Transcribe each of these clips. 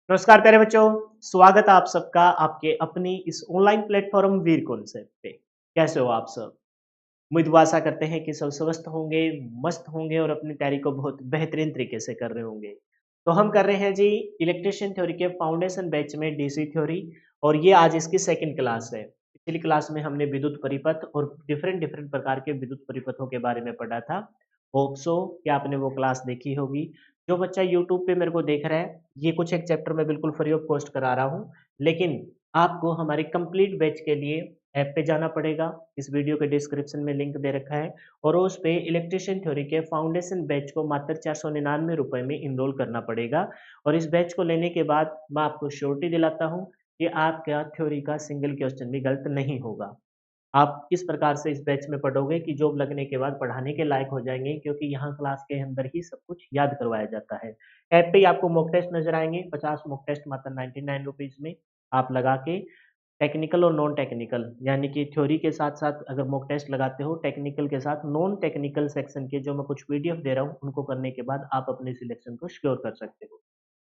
नमस्कार प्यारे बच्चों, स्वागत है आप सबका आपके अपनी इस ऑनलाइन प्लेटफॉर्म वीर कॉन्सेप्ट पे। कैसे हो आप सब? उम्मीद व आशा करते हैं कि सब स्वस्थ होंगे, मस्त होंगे और अपनी तैयारी को बहुत बेहतरीन तरीके से कर रहे होंगे। तो हम कर रहे हैं जी इलेक्ट्रीशियन थ्योरी के फाउंडेशन बैच में डीसी थ्योरी और ये आज इसकी सेकंड क्लास है। पिछली क्लास में हमने विद्युत परिपथ और डिफरेंट डिफरेंट प्रकार के विद्युत परिपथों के बारे में पढ़ा था। होप सो कि आपने वो क्लास देखी होगी। जो बच्चा यूट्यूब पे मेरे को देख रहा है, ये कुछ एक चैप्टर मैं बिल्कुल फ्री ऑफ कॉस्ट करा रहा हूँ, लेकिन आपको हमारे कंप्लीट बैच के लिए ऐप पे जाना पड़ेगा। इस वीडियो के डिस्क्रिप्शन में लिंक दे रखा है और उस पे इलेक्ट्रीशियन थ्योरी के फाउंडेशन बैच को मात्र 499 रुपए में इनरोल करना पड़ेगा और इस बैच को लेने के बाद मैं आपको श्योरिटी दिलाता हूँ कि आपका थ्योरी का सिंगल क्वेश्चन भी गलत नहीं होगा। आप इस प्रकार से इस बैच में पढ़ोगे कि जॉब लगने के बाद पढ़ाने के लायक हो जाएँगे, क्योंकि यहाँ क्लास के अंदर ही सब कुछ याद करवाया जाता है। ऐप पे ही आपको मॉक टेस्ट नज़र आएँगे, 50 मॉक टेस्ट मात्र 99 रुपीज़ में आप लगा के टेक्निकल और नॉन टेक्निकल यानी कि थ्योरी के साथ-साथ अगर मॉक टेस्ट लगाते हो, टेक्निकल के साथ नॉन टेक्निकल सेक्शन के जो मैं कुछ पीडीएफ दे रहा हूँ, उनको करने के बाद आप अपने सिलेक्शन को सिक्योर कर सकते हो।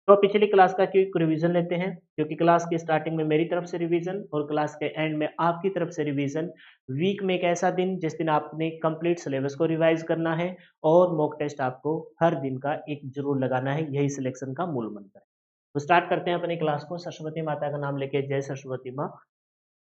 तो पिछली क्लास का क्विक रिवीजन लेते हैं, क्योंकि क्लास की स्टार्टिंग में मेरी तरफ से रिवीजन और क्लास के एंड में आपकी तरफ से रिवीजन। वीक में एक ऐसा दिन जिस दिन आपने कंप्लीट सिलेबस को रिवाइज करना है और मॉक टेस्ट आपको हर दिन का एक जरूर लगाना है, यही सिलेक्शन का मूल मंत्र है। तो स्टार्ट करते हैं अपनी क्लास को सरस्वती माता का नाम लेके। जय सरस्वती माँ।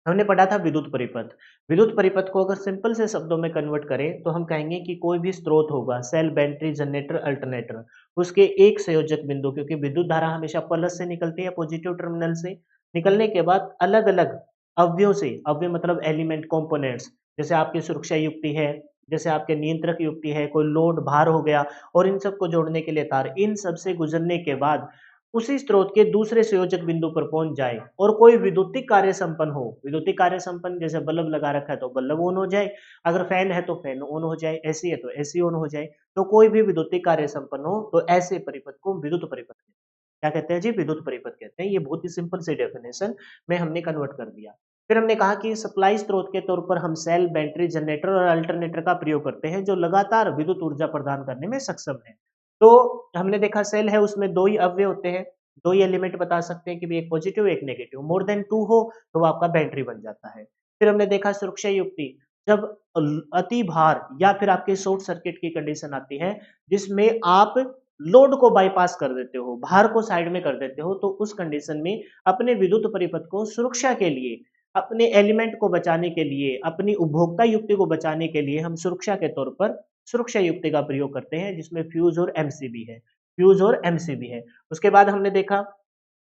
हमने पढ़ा था विद्युत परिपथ। विद्युत परिपथ को अगर सिंपल से शब्दों में कन्वर्ट करें तो हम कहेंगे कि कोई भी स्रोत होगा, सेल, बैटरी, जनरेटर, अल्टरनेटर, उसके एक संयोजक बिंदु, क्योंकि विद्युत धारा हमेशा प्लस से निकलती है, पॉजिटिव टर्मिनल से निकलने के बाद अलग अलग अवयवों से, अवयव मतलब एलिमेंट कंपोनेंट्स, जैसे आपकी सुरक्षा युक्ति है, जैसे आपके नियंत्रक युक्ति है, कोई लोड भार हो गया और इन सबको जोड़ने के लिए तार, इन सब से गुजरने के बाद उसी स्रोत के दूसरे संयोजक बिंदु पर पहुंच जाए और कोई विद्युतीय कार्य संपन्न हो। विद्युतीय कार्य संपन्न जैसे बल्ब लगा रखा है तो बल्ब ऑन हो जाए, अगर फैन है तो फैन ऑन हो जाए, एसी है तो एसी ऑन हो जाए। तो कोई भी विद्युतीय कार्य संपन्न हो तो ऐसे परिपथ को विद्युत परिपथ कहते हैं। क्या कहते हैं जी? विद्युत परिपथ कहते हैं। ये बहुत ही सिंपल सी डेफिनेशन में हमने कन्वर्ट कर दिया। फिर हमने कहा कि सप्लाई स्रोत के तौर पर हम सेल, बैटरी, जनरेटर और अल्टरनेटर का प्रयोग करते हैं जो लगातार विद्युत ऊर्जा प्रदान करने में सक्षम है। तो हमने देखा सेल है, उसमें 2 ही अवयव होते हैं, 2 ही एलिमेंट बता सकते हैं कि भई एक पॉजिटिव एक नेगेटिव। मोर देन 2 हो तो वो आपका बैटरी बन जाता है। फिर हमने देखा सुरक्षा युक्ति, जब अति भार या फिर आपके शॉर्ट सर्किट की कंडीशन आती है जिसमें आप लोड को बायपास कर देते हो, भार को साइड में कर देते हो, तो उस कंडीशन में अपने विद्युत परिपथ को सुरक्षा के लिए, अपने एलिमेंट को बचाने के लिए, अपनी उपभोक्ता युक्ति को बचाने के लिए हम सुरक्षा के तौर पर सुरक्षा युक्ति का प्रयोग करते हैं, जिसमें फ्यूज़ और एमसीबी है। फ्यूज़ और एमसीबी है। उसके बाद हमने देखा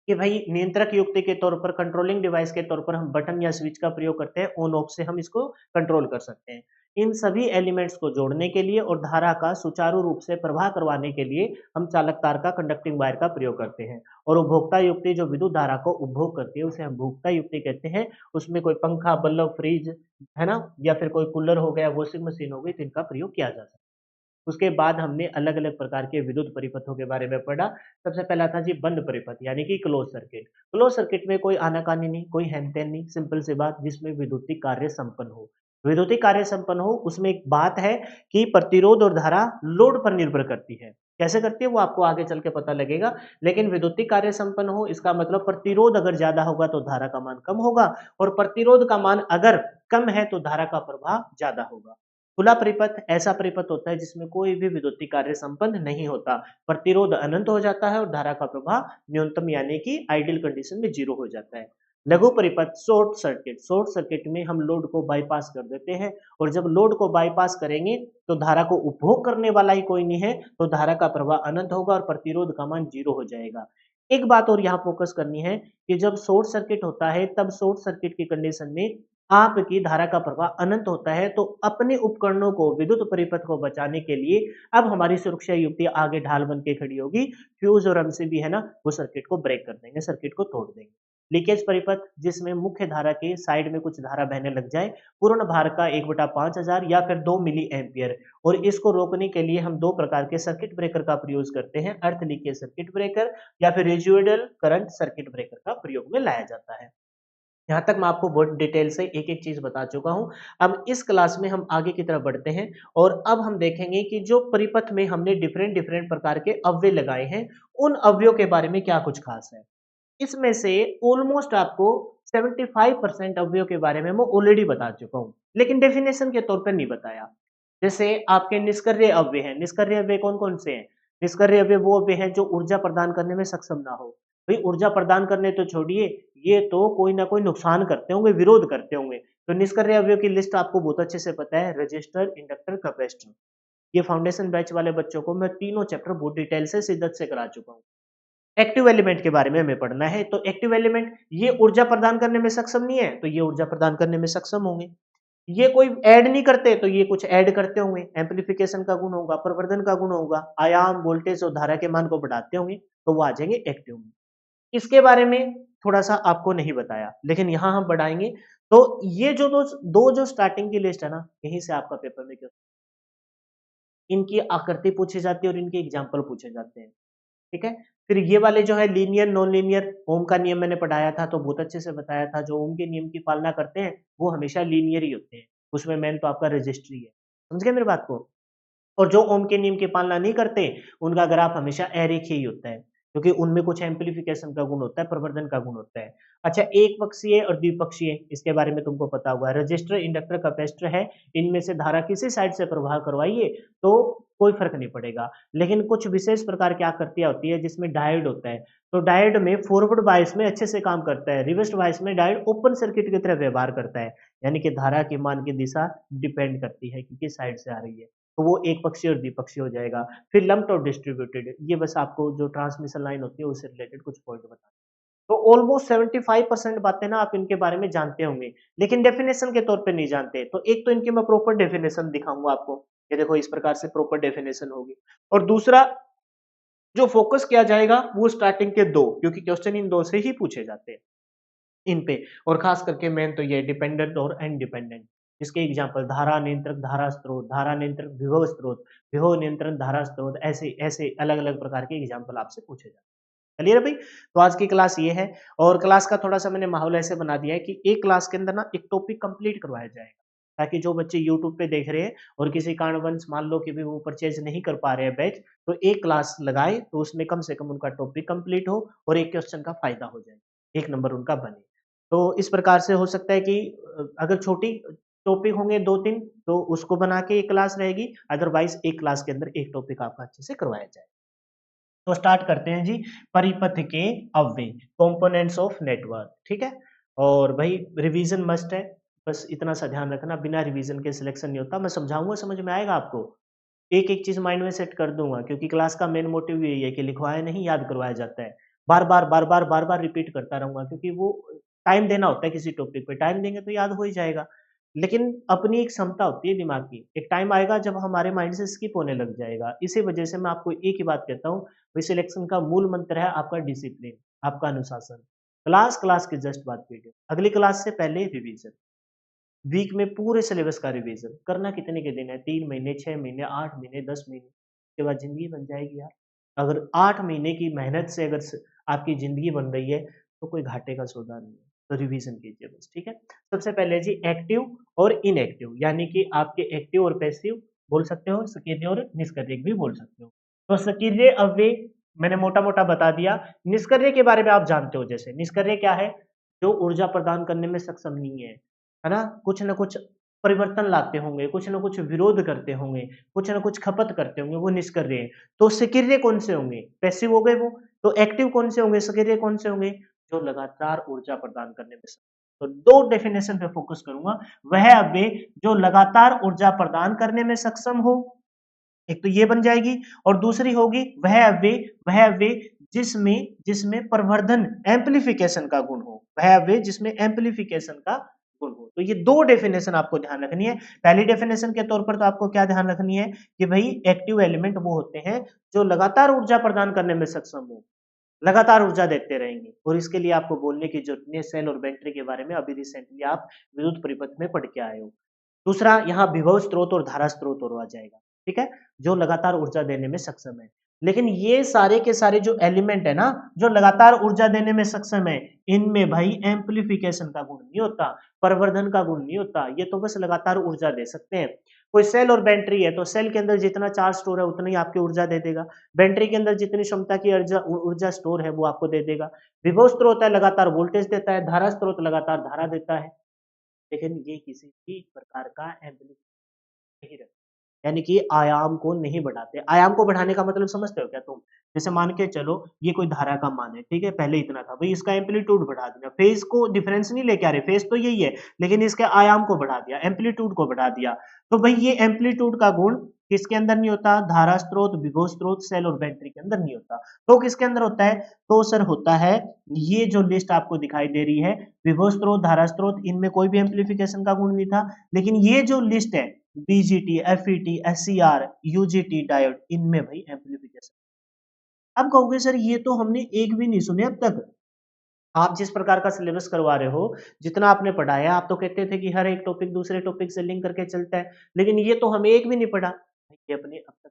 कि भाई नियंत्रक युक्ति के तौर पर, कंट्रोलिंग डिवाइस के तौर पर हम बटन या स्विच का प्रयोग करते हैं, ऑन ऑफ से हम इसको कंट्रोल कर सकते हैं। इन सभी एलिमेंट्स को जोड़ने के लिए और धारा का सुचारू रूप से प्रवाह करवाने के लिए हम चालक तार का, कंडक्टिंग वायर का प्रयोग करते हैं। और उपभोक्ता युक्ति जो विद्युत धारा को उपभोग करती है उसे हम भोक्ता युक्ति कहते हैं। उसमें कोई पंखा, बल्ब, फ्रिज, है ना? या फिर कोई कूलर हो गया, वॉशिंग मशीन हो गई, तो इनका प्रयोग किया जा सकता है। उसके बाद हमने अलग-अलग प्रकार के विद्युत परिपथों के बारे में पढ़ा। सबसे पहला था जी बंद परिपथ यानी कि क्लोज़ सर्किट। क्लोज़ सर्किट में कोई आनाकानी नहीं, कोई हेन-तेन नहीं, सिंपल सी बात, जिसमें विद्युतीय कार्य संपन्न हो। विद्युतीय कार्य संपन्न हो उसमें एक बात है कि प्रतिरोध और धारा लोड पर निर्भर करती है। कैसे करती है वो आपको आगे चल के पता लगेगा। लेकिन विद्युतीय कार्य संपन्न हो इसका मतलब प्रतिरोध अगर ज़्यादा होगा तो धारा का मान कम होगा और प्रतिरोध का मान अगर कम है तो धारा का प्रवाह ज़्यादा होगा। खुला परिपथ ऐसा परिपथ होता है जिसमें कोई भी विद्युतीय कार्य संपन्न नहीं होता। प्रतिरोध अनंत हो जाता है और धारा का प्रवाह न्यूनतम यानी कि आइडियल कंडीशन में 0 हो जाता है। लघु परिपथ शॉर्ट सर्किट, शॉर्ट सर्किट में हम लोड को बाईपास कर देते हैं और जब लोड को बाईपास करेंगे तो धारा को उपभोग करने वाला ही कोई नहीं है, तो धारा का प्रवाह अनंत होगा और प्रतिरोध का मान 0 हो जाएगा। एक बात और यहाँ फोकस करनी है कि जब शॉर्ट सर्किट होता है तब शॉर्ट सर्किट की कंडीशन में आपकी धारा का प्रवाह अनंत होता है, तो अपने उपकरणों को, विद्युत परिपथ को बचाने के लिए अब हमारी सुरक्षा युक्ति आगे ढाल बन के खड़ी होगी। फ्यूज और एमसीबी है ना, वो सर्किट को ब्रेक कर देंगे, सर्किट को तोड़ देंगे। लीकेज परिपथ जिसमें मुख्य धारा के साइड में कुछ धारा बहने लग जाए, पूर्ण भार का 1/5000 या फिर 2 मिली एम्पियर, और इसको रोकने के लिए हम 2 प्रकार के सर्किट ब्रेकर का प्रयोग करते हैं, अर्थ लीकेज सर्किट ब्रेकर या फिर रेजिडुअल करंट सर्किट ब्रेकर का प्रयोग में लाया जाता है। यहाँ तक मैं आपको बहुत डिटेल से एक-एक चीज़ बता चुका हूँ। अब इस क्लास में हम आगे की तरफ बढ़ते हैं और अब हम देखेंगे कि जो परिपथ में हमने डिफरेंट डिफरेंट प्रकार के अव्यय लगाए हैं, उन अवयवों के बारे में क्या कुछ खास है। इसमें से ऑलमोस्ट आपको 75% अवयव के बारे में मैं ऑलरेडी बता चुका हूँ, लेकिन डेफिनेशन के तौर पर नहीं बताया। जैसे आपके निष्क्रिय अव्यय हैं, निष्क्रिय अव्यय कौन-कौन से हैं? निष्क्रिय अव्यय वो अव्यय हैं जो ऊर्जा प्रदान करने में सक्षम ना हो। भाई ऊर्जा प्रदान करने तो छोड़िए, ये तो कोई ना कोई नुकसान करते होंगे, विरोध करते होंगे। तो निष्क्रिय अवयव की लिस्ट आपको बहुत अच्छे से पता है, रजिस्टर, इंडक्टर, कैपेसिटर। ये फाउंडेशन बैच वाले बच्चों को मैं तीनों चैप्टर बहुत डिटेल से शिद्दत से करा चुका हूँ। एक्टिव एलिमेंट के बारे में हमें पढ़ना है, तो एक्टिव एलिमेंट ये ऊर्जा प्रदान करने में सक्षम नहीं है, तो ये ऊर्जा प्रदान करने में सक्षम होंगे। ये कोई ऐड नहीं करते, तो ये कुछ ऐड करते होंगे, एम्प्लीफिकेशन का गुण होगा, प्रवर्धन का गुण होगा, आयाम, वोल्टेज और धारा के मान को बढ़ाते होंगे, तो वो आ जाएंगे एक्टिव में। इसके बारे में थोड़ा सा आपको नहीं बताया, लेकिन यहाँ हम बढ़ाएंगे। तो ये जो दो जो स्टार्टिंग की लिस्ट है ना, यहीं से आपका पेपर में क्यों इनकी आकृति पूछी जाती है और इनके एग्जाम्पल पूछे जाते हैं। ठीक है। फिर ये वाले जो है लीनियर नॉन लीनियर, ओम का नियम मैंने पढ़ाया था तो बहुत अच्छे से बताया था, जो ओम के नियम की पालना करते हैं वो हमेशा लीनियर ही होते हैं, उसमें मेन तो आपका रजिस्ट्री है। समझ गए मेरी बात को? और जो ओम के नियम की पालना नहीं करते, उनका ग्राफ हमेशा अरेखीय ही होता है, क्योंकि उनमें कुछ एम्प्लीफिकेशन का गुण होता है, प्रवर्धन का गुण होता है। अच्छा, एक पक्षीय और द्विपक्षीय, इसके बारे में तुमको पता होगा। रजिस्टर, इंडक्टर, कैपेसिटर है, इनमें से धारा किसी साइड से प्रवाह करवाइए तो कोई फर्क नहीं पड़ेगा। लेकिन कुछ विशेष प्रकार की आकृतियां होती है जिसमें डायोड होता है, तो डायोड में फॉरवर्ड बायस में अच्छे से काम करता है, रिवर्स बायस में डायोड ओपन सर्किट की तरह व्यवहार करता है, यानी कि धारा के मान की दिशा डिपेंड करती है कि किस साइड से आ रही है। तो वो एक पक्षीय और द्विपक्षीय हो जाएगा। फिर लम्प्ड और डिस्ट्रीब्यूटेड, ये बस आपको जो ट्रांसमिशन लाइन होती है उससे रिलेटेड कुछ पॉइंट बता। तो ऑलमोस्ट 75% बातें ना आप इनके बारे में जानते होंगे, लेकिन डेफिनेशन के तौर पे नहीं जानते। तो एक तो इनकी मैं प्रॉपर डेफिनेशन दिखाऊंगा आपको, ये देखो इस प्रकार से प्रॉपर डेफिनेशन होगी। और दूसरा जो फोकस किया जाएगा वो स्टार्टिंग के दो, क्योंकि क्वेश्चन इन दो से ही पूछे जाते हैं इन पे। और खास करके मेन तो ये डिपेंडेंट और इंडिपेंडेंट, इसके एग्जांपल धारा नियंत्रक धारा स्रोत, धारा नियंत्रक विभव स्रोत, विभव नियंत्रण धारा स्रोत, ऐसे ऐसे अलग अलग प्रकार के एग्जांपल आपसे पूछे जाते हैं। क्लियर है भाई? तो आज की क्लास ये है, और क्लास का थोड़ा सा मैंने माहौल ऐसे बना दिया है कि एक क्लास के अंदर ना एक टॉपिक कंप्लीट करवाया जाएगा, ताकि जो बच्चे यूट्यूब पे देख रहे हैं और किसी कारणवश मान लो कि भी वो परचेज नहीं कर पा रहे हैं बैच, तो एक क्लास लगाए तो उसमें कम से कम उनका टॉपिक कंप्लीट हो और एक क्वेश्चन का फायदा हो जाए, एक नंबर उनका बने। तो इस प्रकार से हो सकता है कि अगर छोटी टॉपिक होंगे 2-3 तो उसको बना के एक क्लास रहेगी, अदरवाइज एक क्लास के अंदर एक टॉपिक आपका अच्छे से करवाया जाए। तो स्टार्ट करते हैं जी, परिपथ के अव्यय, कंपोनेंट्स ऑफ नेटवर्क। ठीक है, और भाई रिवीजन मस्ट है, बस इतना सा ध्यान रखना, बिना रिवीजन के सिलेक्शन नहीं होता। मैं समझाऊंगा, समझ में आएगा आपको, एक एक चीज माइंड में सेट कर दूंगा, क्योंकि क्लास का मेन मोटिव यही है कि लिखवाया नहीं याद करवाया जाता है। बार बार रिपीट करता रहूंगा, क्योंकि वो टाइम देना होता है किसी टॉपिक पे, टाइम देंगे तो याद हो ही जाएगा। लेकिन अपनी एक क्षमता होती है दिमाग की, एक टाइम आएगा जब हमारे माइंड से स्किप होने लग जाएगा। इसी वजह से मैं आपको एक ही बात कहता हूँ, सिलेक्शन का मूल मंत्र है आपका डिसिप्लिन, आपका अनुशासन। क्लास क्लास के जस्ट बाद वीडियो, अगली क्लास से पहले रिवीजन, वीक में पूरे सिलेबस का रिवीजन करना। कितने के दिन है? 3 महीने, 6 महीने, 8 महीने, 10 महीने, उसके बाद जिंदगी बन जाएगी यार। अगर 8 महीने की मेहनत से अगर आपकी जिंदगी बन रही है तो कोई घाटे का सौदा नहीं है। तो रिवीजन कीजिए बस, ठीक है। सबसे पहले जी एक्टिव और इनएक्टिव, यानी कि आपके एक्टिव और पैसिव बोल सकते हो, सक्रिय और निष्क्रिय भी बोल सकते हो। तो सक्रिय अव्यय मैंने मोटा मोटा बता दिया। निष्क्रिय के बारे में आप जानते हो, जैसे निष्क्रिय क्या है? जो ऊर्जा प्रदान करने में सक्षम नहीं है ना? कुछ न कुछ परिवर्तन लाते होंगे, कुछ न कुछ विरोध करते होंगे, कुछ न कुछ खपत करते होंगे, वो निष्क्रिय हैं। तो सक्रिय कौन से होंगे? पैसिव हो गए वो। तो एक्टिव कौन से होंगे? सक्रिय कौन से होंगे? जो लगातार ऊर्जा प्रदान करने में सक्षम। तो दो डेफिनेशन पे फोकस करूंगा, वह अव्यय जो लगातार ऊर्जा प्रदान करने में सक्षम हो, एक तो ये बन जाएगी, और दूसरी होगी वह अव्यय जिसमें जिसमें प्रवर्धन एम्प्लीफिकेशन का गुण हो, वह अव्यय जिसमें एम्प्लीफिकेशन का गुण हो। तो ये दो डेफिनेशन आपको ध्यान रखनी है। पहली डेफिनेशन के तौर पर तो आपको क्या ध्यान रखनी है कि भाई एक्टिव एलिमेंट वो होते हैं जो लगातार ऊर्जा प्रदान करने में सक्षम हो, लगातार ऊर्जा देते रहेंगे। और इसके लिए आपको बोलने की जरूरत नहीं है, सेल और बैटरी के बारे में अभी रिसेंटली आप विद्युत परिपथ में पढ़ के आए हो। दूसरा, यहाँ विभव स्रोत और धारा स्रोत और आ जाएगा, ठीक है, जो लगातार ऊर्जा देने में सक्षम है। लेकिन ये सारे के सारे जो एलिमेंट है ना, जो लगातार ऊर्जा देने में सक्षम है, इनमें भाई एम्प्लीफिकेशन का गुण नहीं होता, प्रवर्धन का गुण नहीं होता, ये तो बस लगातार ऊर्जा दे सकते हैं। कोई सेल और बैटरी है तो सेल के अंदर जितना चार्ज स्टोर है उतनी आपकी ऊर्जा दे देगा, बैटरी के अंदर जितनी क्षमता की ऊर्जा ऊर्जा स्टोर है वो आपको दे देगा। विभव स्रोत है लगातार वोल्टेज देता है, धारा स्रोत लगातार धारा देता है, लेकिन ये किसी भी प्रकार का एम्पलीफायर नहीं रखता, यानी कि आयाम को नहीं बढ़ाते। आयाम को बढ़ाने का मतलब समझते हो क्या तुम? जैसे मान के चलो ये कोई धारा का मान है, ठीक है? पहले इतना था, भई इसका एम्पलीट्यूड बढ़ा दिया, फेज़ को डिफरेंस नहीं लेके आ रहे, फेज़ तो यही है, लेकिन इसके आयाम को बढ़ा दिया, एम्पलीट्यूड को बढ़ा दिया। तो भई ये एम्पलीट्यूड का गुण किसके अंदर नहीं होता? धारा स्रोत, विभव स्रोत, सेल और बैटरी के अंदर नहीं होता। तो किसके अंदर होता है? तो सर होता है ये जो लिस्ट आपको दिखाई दे रही है, विभव स्रोत, धारा स्रोत, इनमें कोई भी एम्प्लीफिकेशन का गुण नहीं था, लेकिन ये जो लिस्ट है BGT, FET, SCR, UGT, diode, इनमें भाई एम्प्लीफिकेशन। अब कहोगे सर ये तो हमने एक भी नहीं सुने अब तक। आप जिस प्रकार का सिलेबस करवा रहे हो, जितना आपने पढ़ाया, आप तो कहते थे कि हर एक टॉपिक दूसरे टॉपिक से लिंक करके चलता है, लेकिन ये तो हमें एक भी नहीं पढ़ा। ये अपनी अब तक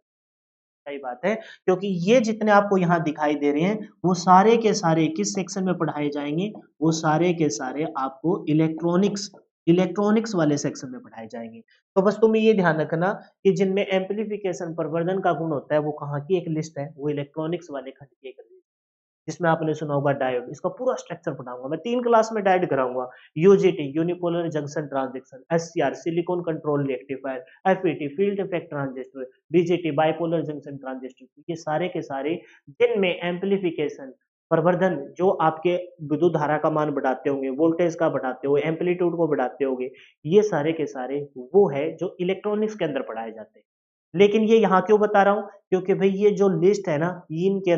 सही बात है, क्योंकि ये जितने आपको यहाँ दिखाई दे रहे हैं, वो सारे के सारे किस सेक्शन में पढ़ाए जाएंगे? वो सारे के सारे आपको इलेक्ट्रॉनिक्स इलेक्ट्रॉनिक्स वाले सेक्शन में पढ़ाए जाएंगे। तो बस तुम्हें ये ध्यान रखना कि जिनमें एम्पलीफिकेशन प्रवर्धन का गुण होता है, वो कहाँ की एक लिस्ट है? वो इलेक्ट्रॉनिक्स वाले खंड की एक लिस्ट, जिसमें आपने सुना होगा डायोड। इसका पूरा स्ट्रक्चर पढ़ाऊंगा मैं, 3 क्लास में डायोड कराऊंगा। UGT unipolar junction transistor, SCR silicon control rectifier, FET field effect transistor, BJT bipolar junction transistor, ये सारे के सारे जिनमें एम्पलीफिकेशन प्रवर्धन जो आपके विद्युत धारा का मान बढ़ाते होंगे, वोल्टेज का बढ़ाते हो, एम्पलीट्यूड को बढ़ाते होंगे, ये सारे के सारे वो है जो इलेक्ट्रॉनिक्स के अंदर पढ़ाए जाते हैं। लेकिन ये यहाँ क्यों बता रहा हूँ? क्योंकि भाई ये जो लिस्ट है ना, ये इनके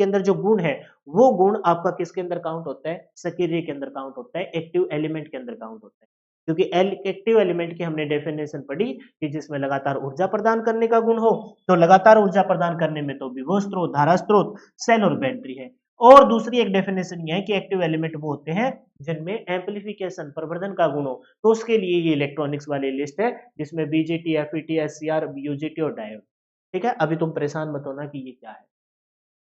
अंदर जो गुण है, वो गुण आपका किसके अंदर काउंट होता है? सक्रिय के अंदर काउंट होता है, एक्टिव एलिमेंट के अंदर काउंट होता है। क्योंकि एक्टिव एलिमेंट की हमने डेफिनेशन पढ़ी कि जिसमें लगातार ऊर्जा प्रदान करने का गुण हो, तो लगातार ऊर्जा प्रदान करने में तो विभव स्रोत, धारा स्रोत, सेल और बैटरी है। और दूसरी एक डेफिनेशन ये है कि एक्टिव एलिमेंट वो होते हैं जिनमें एम्पलीफिकेशन प्रवर्धन का गुण हो, तो उसके लिए ये इलेक्ट्रॉनिक्स वाली लिस्ट है, जिसमें बीजेटी, एफईटी, एससीआर, यूजीटी और डायोड। ठीक है, अभी तुम परेशान मत होना कि ये क्या है।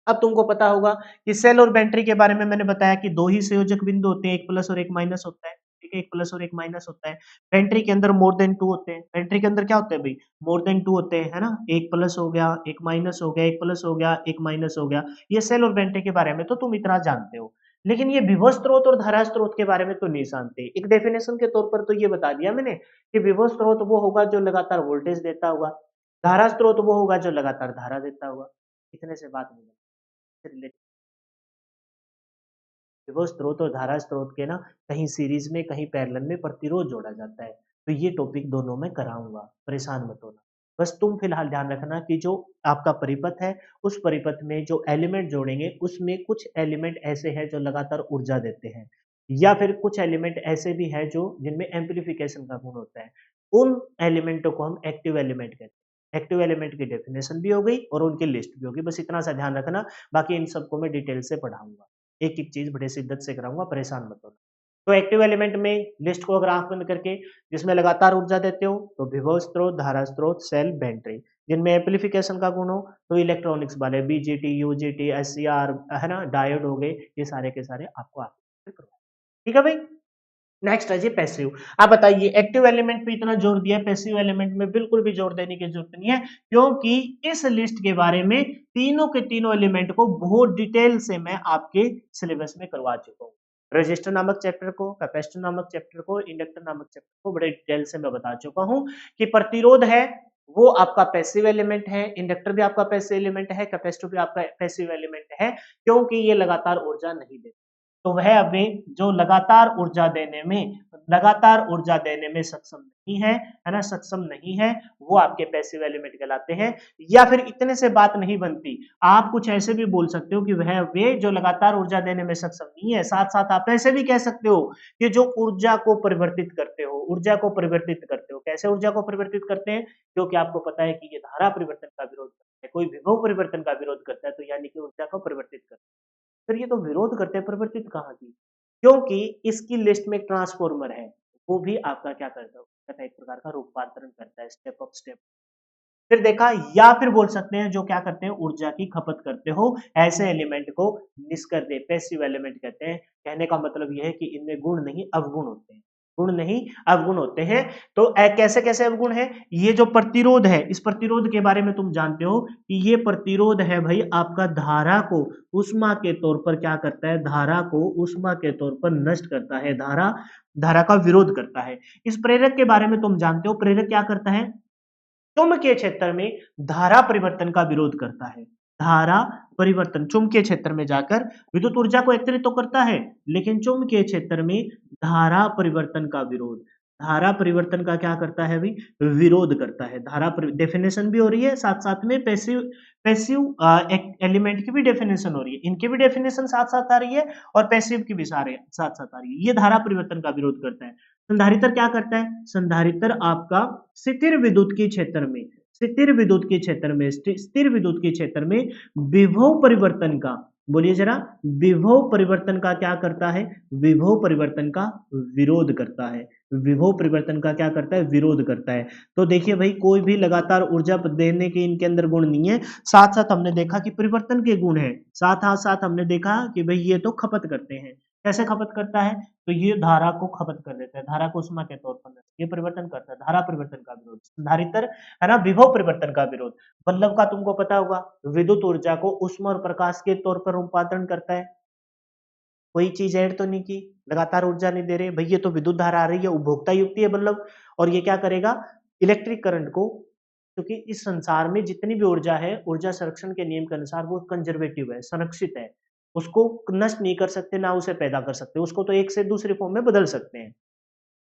अब तुमको पता होगा कि सेल और बैटरी के बारे में मैंने बताया कि दो ही संयोजक बिंदु होते हैं, एक प्लस और एक माइनस होता है। ठीक है, एक प्लस और एक माइनस होता है। बैटरी के अंदर मोर देन टू होते हैं। बैटरी के अंदर क्या होता है भाई? मोर देन टू होते हैं, है ना? एक प्लस हो गया, एक माइनस हो गया, एक प्लस हो गया, एक माइनस हो गया। ये सेल और बैटरी के बारे में तो तुम इतना जानते हो, लेकिन ये विभव स्रोत और धारा स्रोत के बारे में तो नहीं जानते। एक डेफिनेशन के तौर पर तो ये बता दिया मैंने कि विभव स्रोत वो होगा जो लगातार वोल्टेज देता होगा, धारा स्रोत वो होगा जो लगातार धारा देता होगा। इतने से बात नहीं है। विभव स्रोत और धारा स्रोत के ना कहीं सीरीज में कहीं पैरेलल में प्रतिरोध जोड़ा जाता है, तो ये टॉपिक दोनों में कराऊंगा, परेशान मत होना। बस तुम फिलहाल ध्यान रखना कि जो आपका परिपथ है, उस परिपथ में जो एलिमेंट जोड़ेंगे उसमें कुछ एलिमेंट ऐसे हैं जो लगातार ऊर्जा देते हैं, या फिर कुछ एलिमेंट ऐसे भी हैं जो जिनमें एम्पलीफिकेशन का गुण होता है। उन एलिमेंटों को हम एक्टिव एलिमेंट कहते हैं। एक्टिव एलिमेंट की डेफिनेशन भी हो गई और उनकी लिस्ट भी होगी, बस इतना सा ध्यान रखना। बाकी इन सबको मैं डिटेल से पढ़ाऊंगा, एक-एक चीज़ बड़े शिद्दत से कराऊँगा, परेशान मत होना। तो एक्टिव एलिमेंट में लिस्ट को अगर आँख बंद करके जिसमें लगातार ऊर्जा देते हो, तो विभव स्रोत, धारा स्रोत, सेल, बैटरी। जिनमें एम्प्लीफिकेशन का गुण हो, तो इलेक्ट्रॉनिक्स वाले बीजेटी, यूजेटी, एससीआर, है ना? डायोड हो गए, ये सारे के सारे आपको आगे करवाए। ठीक है भाई? नेक्स्ट है जी पैसिव। आप बताइए एक्टिव एलिमेंट पे इतना जोर दिया, पैसिव एलिमेंट में बिल्कुल भी जोर देने की जरूरत नहीं है, क्योंकि इस लिस्ट के बारे में तीनों के तीनों एलिमेंट को बहुत डिटेल से मैं आपके सिलेबस में करवा चुका हूँ। रजिस्टर नामक चैप्टर को, कैपेसिटर नामक चैप्टर को, इंडक्टर नामक चैप्टर को बड़े डिटेल से मैं बता चुका हूँ कि प्रतिरोध है वो आपका पैसिव एलिमेंट है, इंडक्टर भी आपका पैसिव एलिमेंट है, कैपेसिटर भी आपका पैसिव एलिमेंट है, क्योंकि ये लगातार ऊर्जा नहीं देते। तो वह अवयव जो लगातार ऊर्जा देने में सक्षम नहीं है ना? सक्षम नहीं है, वो आपके पैसिव एलिमेंट कहलाते हैं। या फिर इतने से बात नहीं बनती, आप कुछ ऐसे भी बोल सकते हो कि वह अवयव जो लगातार ऊर्जा देने में सक्षम नहीं है, साथ-साथ आप ऐसे भी कह सकते हो कि जो ऊर्जा को परिवर्तित करते हो, ऊर्जा को परिवर्तित करते हो। कैसे ऊर्जा को परिवर्तित करते हैं? क्योंकि आपको पता है कि ये धारा परिवर्तन का विरोध करता है, कोई विभव परिवर्तन का विरोध करता है, तो यानी कि ऊर्जा को परिवर्तित करता है। फिर ये तो विरोध करते हैं, परिवर्तित कहाँ की? क्योंकि इसकी लिस्ट में एक ट्रांसफॉर्मर है, वो भी आपका क्या करता है? कहता है एक प्रकार का रूपांतरण करता है, स्टेप अप स्टेप। फिर देखा, या फिर बोल सकते हैं जो क्या करते हैं ऊर्जा की खपत करते हो, ऐसे एलिमेंट को निष्क्रिय पैसिव एलिमेंट कहते हैं। कहने का मतलब यह है कि इनमें गुण नहीं अवगुण होते हैं। गुण नहीं अवगुण होते हैं। तो कैसे कैसे अवगुण है? ये जो प्रतिरोध है, इस प्रतिरोध के बारे में तुम जानते हो कि ये प्रतिरोध है भाई आपका धारा को ऊष्मा के तौर पर क्या करता है? धारा को ऊष्मा के तौर पर नष्ट करता है, धारा धारा का विरोध करता है। इस प्रेरक के बारे में तुम जानते हो, प्रेरक क्या करता है? चुंबकीय क्षेत्र में धारा परिवर्तन का विरोध करता है। धारा परिवर्तन चुंबकीय क्षेत्र में जाकर विद्युत ऊर्जा को एकत्रित तो करता है, लेकिन चुंबकीय क्षेत्र में धारा परिवर्तन का विरोध, धारा परिवर्तन का क्या करता है? भी विरोध करता है। धारा डेफिनेशन भी हो रही है, साथ साथ में पैसिव पैसिव एलिमेंट की भी डेफिनेशन हो रही है, इनकी भी डेफिनेशन साथ साथ आ रही है और पैसिव की भी सारे साथ साथ आ रही है। ये धारा परिवर्तन का विरोध करता है। संधारित्र क्या करता है? संधारित्र आपका स्थिर विद्युत के क्षेत्र में, स्थिर विद्युत के क्षेत्र में, स्थिर विद्युत के क्षेत्र में विभव परिवर्तन का, बोलिए जरा, विभव परिवर्तन का क्या करता है? विभव परिवर्तन का विरोध करता है। विभव परिवर्तन का क्या करता है? विरोध करता है। तो देखिए भाई, कोई भी लगातार ऊर्जा देने के इनके अंदर गुण नहीं है, साथ साथ हमने देखा कि परिवर्तन के गुण है, साथ साथ हमने देखा कि भाई ये तो खपत करते हैं। कैसे खपत करता है? तो ये धारा को खपत कर देता है, धारा को ऊष्मा के तौर पर ये परिवर्तन करता है। धारा परिवर्तन का विरोध, संधारित्र है ना, विभव परिवर्तन का विरोध। बल्लभ का तुमको पता होगा, विद्युत ऊर्जा को ऊष्मा और प्रकाश के तौर पर रूपांतरण करता है। कोई चीज ऐड तो नहीं की, लगातार ऊर्जा नहीं दे रहे भाई, ये तो विद्युत धारा आ रही है, उपभोक्ता युक्ति है बल्लभ। और ये क्या करेगा? इलेक्ट्रिक करंट को, क्योंकि इस संसार में जितनी भी ऊर्जा है, ऊर्जा संरक्षण के नियम के अनुसार वो कंजर्वेटिव है, संरक्षित है, उसको नष्ट नहीं कर सकते, ना उसे पैदा कर सकते, उसको तो एक से दूसरे फॉर्म में बदल सकते हैं।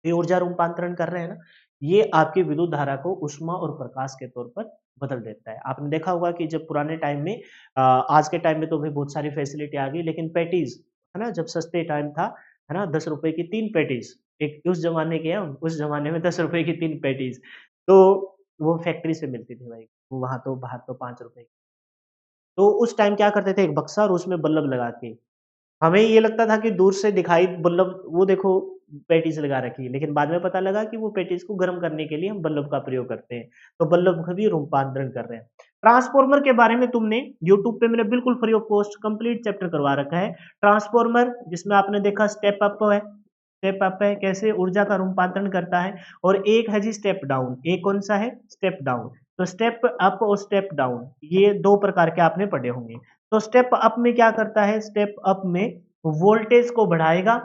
ये ऊर्जा रूपांतरण कर रहे हैं ना, ये आपकी विद्युत धारा को ऊष्मा और प्रकाश के तौर पर बदल देता है। आपने देखा होगा कि जब पुराने टाइम में आज के टाइम में तो भाई बहुत सारी फैसिलिटी आ गई, लेकिन पैटीज है ना, जब सस्ते टाइम था, है ना, 10 रुपए की 3 पैटीज, एक उस जमाने के हैं, उस जमाने में 10 रुपए की 3 पैटीज, तो वो फैक्ट्री से मिलती थी भाई, वहां तो बाहर तो 5 रुपए। तो उस टाइम क्या करते थे, एक बक्सा और उसमें बल्लभ लगा के, हमें ये लगता था कि दूर से दिखाई बल्लभ, वो देखो पैटीज लगा रखी है, लेकिन बाद में पता लगा कि वो पैटीज को गर्म करने के लिए हम बल्लभ का प्रयोग करते हैं। तो बल्लभ का भी रूपांतरण कर रहे हैं। ट्रांसफॉर्मर के बारे में तुमने यूट्यूब पे मैंने बिल्कुल free of cost complete chapter करवा रखा है। ट्रांसफॉर्मर जिसमें आपने देखा स्टेप अप है, स्टेप अप है कैसे ऊर्जा का रूपांतरण करता है, और एक है जी स्टेप डाउन। एक कौन सा है? Step down. तो स्टेप अप और स्टेप डाउन ये दो प्रकार के आपने पढ़े होंगे। तो स्टेप अप में क्या करता है? स्टेप अप में वोल्टेज को बढ़ाएगा,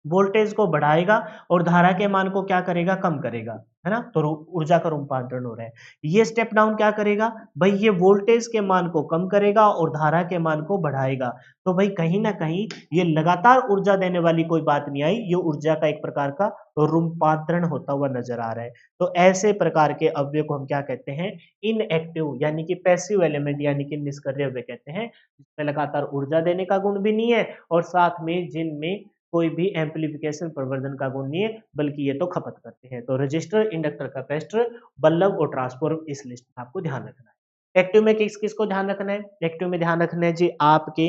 वोल्टेज को बढ़ाएगा और धारा के मान को क्या करेगा? कम करेगा, है ना, तो ऊर्जा का रूपांतरण हो रहा है। ये स्टेप डाउन क्या करेगा भाई? ये वोल्टेज के मान को कम करेगा और धारा के मान को बढ़ाएगा। तो भाई कहीं ना कहीं ये लगातार ऊर्जा देने वाली कोई बात नहीं आई, ये ऊर्जा का एक प्रकार का रूपांतरण होता हुआ नजर आ रहा है। तो ऐसे प्रकार के अवयव को हम क्या कहते हैं? इनएक्टिव यानी कि पैसिव एलिमेंट यानी कि निष्क्रिय अवयव कहते हैं, जिसमें लगातार ऊर्जा देने का गुण भी नहीं है और साथ में जिनमें कोई भी एम्पलीफिकेशन प्रवर्धन का गुण नहीं है, बल्कि ये तो खपत करते हैं। तो रजिस्टर, इंडक्टर, कैपेसिटर, बल्लभ और ट्रांसफॉर्मर इस लिस्ट में आपको ध्यान रखना है। एक्टिव में किस किस को ध्यान रखना है? एक्टिव में ध्यान रखना है जी आपके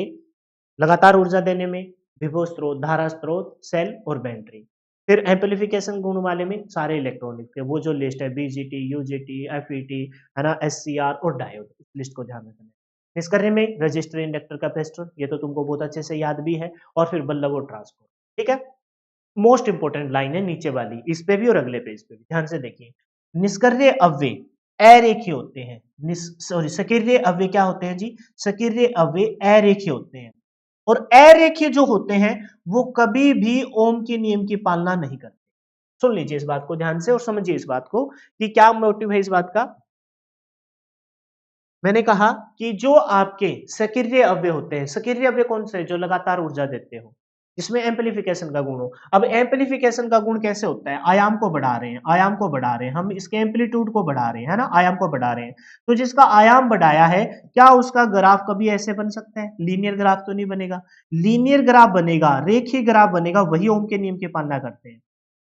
लगातार ऊर्जा देने में विभव स्रोत, धारा स्रोत, सेल और बैटरी। फिर एम्पलीफिकेशन गुण वाले में सारे इलेक्ट्रॉनिक के वो जो लिस्ट है, बीजीटी, यूजीटी, एफईटी, है ना, एससीआर और डायोड, इस लिस्ट को ध्यान रखना है। निष्क्रिय में रजिस्टर, इंडक्टर, कैपेसिटर, ये तो तुमको बहुत अच्छे से याद भी है, और फिर बल्लभ और ट्रांसफॉर्मर। ठीक है, मोस्ट इंपोर्टेंट लाइन है नीचे वाली, इस पे भी और अगले पेज पे भी ध्यान से देखिए। निष्क्रिय अव्यय अरेखीय होते हैं, सॉरी सक्रिय अव्यय क्या होते हैं जी? सक्रिय अव्यय अरेखीय होते हैं, और अरेखीय जो होते हैं वो कभी भी ओम के नियम की पालना नहीं करते। सुन लीजिए इस बात को ध्यान से और समझिए इस बात को कि क्या मोटिव है इस बात का। मैंने कहा कि जो आपके सक्रिय अव्यय होते हैं, सक्रिय अव्यय कौन से? जो लगातार ऊर्जा देते हो, जिसमें एम्पलीफिकेशन का गुण हो। अब एम्पलीफिकेशन का गुण कैसे होता है? आयाम को बढ़ा रहे हैं, आयाम को बढ़ा रहे हैं, हम इसके एम्पलीट्यूड को बढ़ा रहे हैं, है ना, आयाम को बढ़ा रहे हैं। तो जिसका आयाम बढ़ाया है, क्या उसका ग्राफ कभी ऐसे बन सकता है? लीनियर ग्राफ तो नहीं बनेगा। लीनियर ग्राफ बनेगा, रेखीय ग्राफ बनेगा, वही ओम के नियम की पालना करते हैं।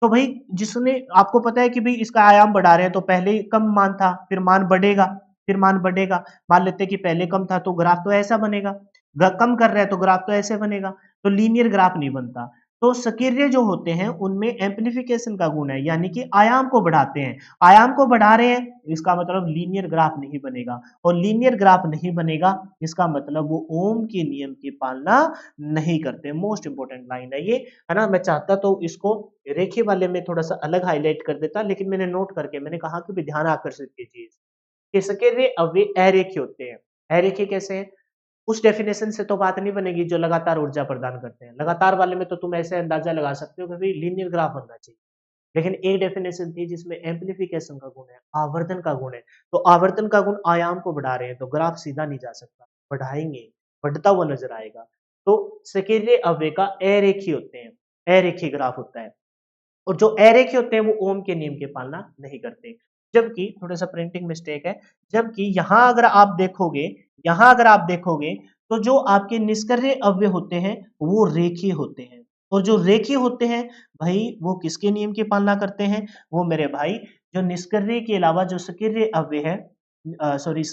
तो भाई जिसने, आपको पता है कि भाई इसका आयाम बढ़ा रहे हैं, तो पहले कम मान था, फिर मान बढ़ेगा, फिर मान बढ़ेगा। मान लेते हैं कि पहले कम था तो ग्राफ तो ऐसा बनेगा, कम कर रहे हैं तो ग्राफ तो ऐसे बनेगा, तो लीनियर ग्राफ नहीं बनता। तो सक्रिय जो होते हैं उनमें एम्प्लीफिकेशन का गुण है, यानी कि आयाम को बढ़ाते हैं। आयाम को बढ़ा रहे हैं, इसका मतलब लीनियर ग्राफ नहीं बनेगा, और लीनियर ग्राफ नहीं बनेगा इसका मतलब वो ओम के नियम की पालना नहीं करते। मोस्ट इंपोर्टेंट लाइन है ये, है ना। मैं चाहता तो इसको रेखीय वाले में थोड़ा सा अलग हाईलाइट कर देता, लेकिन मैंने नोट करके मैंने कहा कि भी ध्यान आकर्षित कीजिए कि सक्रिय अवयव अरेखीय होते हैं। अरेखीय कैसे हैं? उस डेफिनेशन से तो बात नहीं बनेगी जो लगातार ऊर्जा प्रदान करते हैं। लगातार वाले में तो तुम ऐसे अंदाजा लगा सकते हो कि भाई लीनियर ग्राफ बनना चाहिए, लेकिन एक डेफिनेशन थी जिसमें एम्प्लीफिकेशन का गुण है, आवर्धन का गुण है। तो आवर्धन का गुण आयाम को बढ़ा रहे हैं, तो ग्राफ सीधा नहीं जा सकता, बढ़ाएंगे, बढ़ता हुआ नजर आएगा। तो सक्रिय अवयव का अरेखीय होते हैं, अरेखीय ग्राफ होता है। और जो अरेखीय होते हैं वो ओम के नियम की पालना नहीं करते। जबकि थोड़ा सा प्रिंटिंग मिस्टेक है, जबकि यहां अगर आप देखोगे तो जो आपके निष्क्रिय अवयव होते हैं वो रेखीय होते हैं, और जो रेखीय होते हैं भाई वो किसके नियम की पालना करते हैं? वो मेरे भाई जो निष्क्रिय के अलावा जो सक्रिय अवयव है, सॉरी,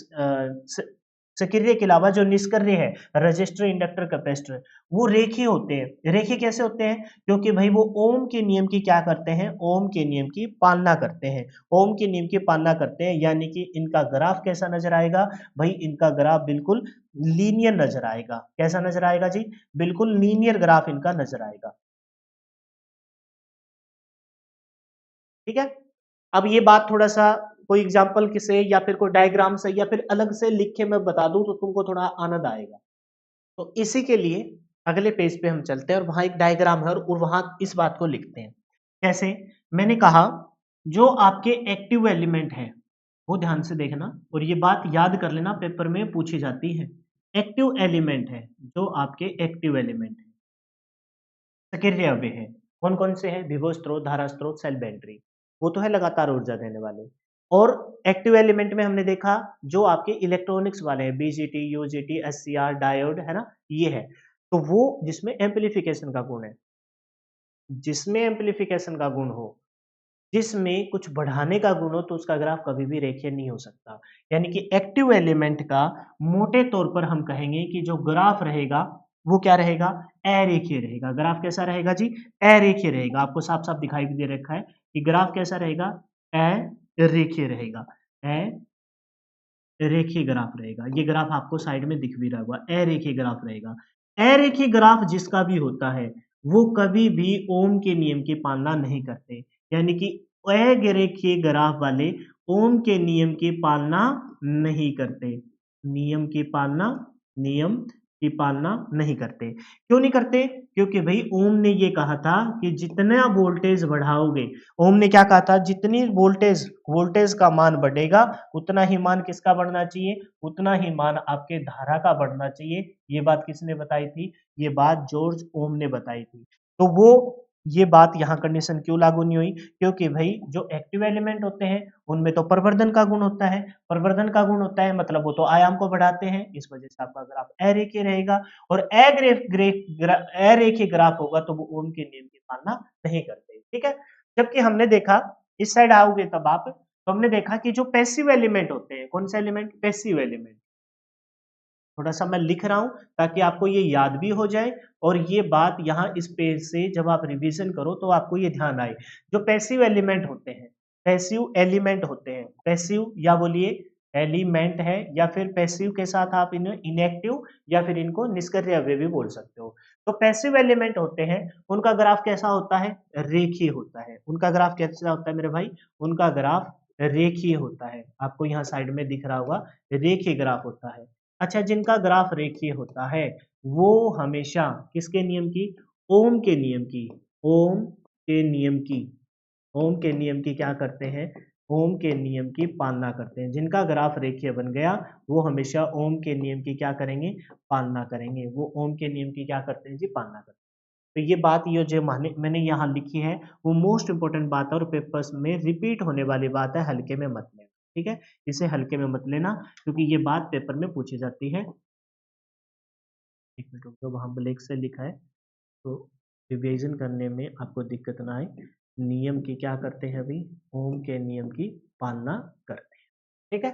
सक्रिय के अलावा जो निष्क्रिय है, रजिस्टर, इंडक्टर, कैपेसिटर, वो रेखीय होते हैं। रेखीय कैसे होते हैं? क्योंकि भाई वो ओम के नियम की क्या करते हैं? ओम के नियम की पालना करते हैं। ओम के नियम की पालना करते हैं, यानी कि इनका ग्राफ कैसा नजर आएगा? भाई इनका ग्राफ बिल्कुल लीनियर नजर आएगा। कैसा नजर आएगा जी? बिल्कुल लीनियर ग्राफ इनका नजर आएगा। ठीक है। अब ये बात थोड़ा सा कोई एग्जाम्पल से या फिर कोई डायग्राम से या फिर अलग से लिख के मैं बता दूं तो तुमको थोड़ा आनंद आएगा। तो इसी के लिए अगले पेज पे हम चलते हैं और वहां एक डायग्राम है और वहां इस बात को लिखते हैं। कैसे? मैंने कहा जो आपके एक्टिव एलिमेंट है वो ध्यान से देखना, और ये बात याद कर लेना, पेपर में पूछी जाती है। एक्टिव एलिमेंट है, जो आपके एक्टिव एलिमेंट है, सक्रिय अवयव है, कौन कौन से हैं? विभव स्रोत, धारा स्रोत, सेल बैटरी, वो तो है लगातार ऊर्जा देने वाले। और एक्टिव एलिमेंट में हमने देखा जो आपके इलेक्ट्रॉनिक्स वाले हैं, बीजीटी, यूजीटी, एससीआर, डायोड, है ना, ये है। तो वो जिसमें एम्पलीफिकेशन का गुण है, जिसमें एम्पलीफिकेशन का गुण हो, जिसमें कुछ बढ़ाने का गुण हो, तो उसका ग्राफ कभी भी रेखीय नहीं हो सकता। यानी कि एक्टिव एलिमेंट का मोटे तौर पर हम कहेंगे कि जो ग्राफ रहेगा वो क्या रहेगा? अरेखीय रहेगा। ग्राफ कैसा रहेगा जी? अरेखीय रहेगा। आपको साफ साफ दिखाई भी दे रखा है कि ग्राफ कैसा रहेगा? अरेखीय रहेगा। अरेखीय ग्राफ रहेगा। ये ग्राफ आपको साइड में दिख भी रहा होगा, अरेखीय ग्राफ रहेगा। अरेखीय ग्राफ जिसका भी होता है वो कभी भी ओम के नियम की पालना नहीं करते, यानी कि अरेखीय ग्राफ वाले ओम के नियम की पालना नहीं करते। नियम की पालना नियम की पालना नहीं करते। क्यों नहीं करते? क्योंकि भाई ओम ने ये कहा था कि जितना वोल्टेज बढ़ाओगे, ओम ने क्या कहा था? जितनी वोल्टेज वोल्टेज का मान बढ़ेगा उतना ही मान किसका बढ़ना चाहिए? उतना ही मान आपके धारा का बढ़ना चाहिए। ये बात किसने बताई थी? ये बात जॉर्ज ओम ने बताई थी। तो वो ये बात यहाँ कंडीशन क्यों लागू नहीं हुई? क्योंकि भाई जो एक्टिव एलिमेंट होते हैं उनमें तो प्रवर्धन का गुण होता है। प्रवर्धन का गुण होता है मतलब वो तो आयाम को बढ़ाते हैं, इस वजह से आपका ग्राफ अरेखीय रहेगा। और अरेखीय ग्राफ होगा तो वो ओम के नियम की पालना नहीं करते। ठीक है। जबकि हमने देखा, इस साइड आओगे तब आप, तो हमने देखा कि जो पैसिव एलिमेंट होते हैं, कौन से एलिमेंट? Passive element. थोड़ा सा मैं लिख रहा हूं ताकि आपको ये याद भी हो जाए, और ये बात यहाँ इस पेज से जब आप रिवीजन करो तो आपको ये ध्यान आए। जो पैसिव एलिमेंट होते हैं, पैसिव एलिमेंट होते हैं, पैसिव या बोलिए एलिमेंट है, या फिर पैसिव के साथ आप इन्हें इनएक्टिव या फिर इनको निष्क्रिय अवयव भी बोल सकते हो। तो पैसिव एलिमेंट होते हैं, उनका ग्राफ कैसा होता है? रेखीय होता है। उनका ग्राफ कैसा होता है मेरे भाई? उनका ग्राफ रेखीय होता है। आपको यहाँ साइड में दिख रहा होगा, रेखीय ग्राफ होता है। अच्छा, जिनका ग्राफ रेखीय होता है वो हमेशा किसके नियम की? ओम के नियम की, ओम के नियम की, ओम के नियम की क्या करते हैं? ओम के नियम की पालना करते हैं। जिनका ग्राफ रेखीय बन गया वो हमेशा ओम के नियम की क्या करेंगे? पालना करेंगे। वो ओम के नियम की क्या करते हैं जी? पालना करते हैं। तो ये बात, ये जो मैंने यहाँ लिखी है वो मोस्ट इंपोर्टेंट बात है और पेपर्स में रिपीट होने वाली बात है, हल्के में मत लेना। ठीक है, इसे हल्के में मत लेना क्योंकि ये बात पेपर में पूछी जाती है। एक मिनट रुक जाओ, वहाँ ब्लैक से लिखा है तो रिवीजन करने में आपको दिक्कत ना आए। नियम की क्या करते हैं अभी? ओम के नियम की पालना करते हैं। ठीक है,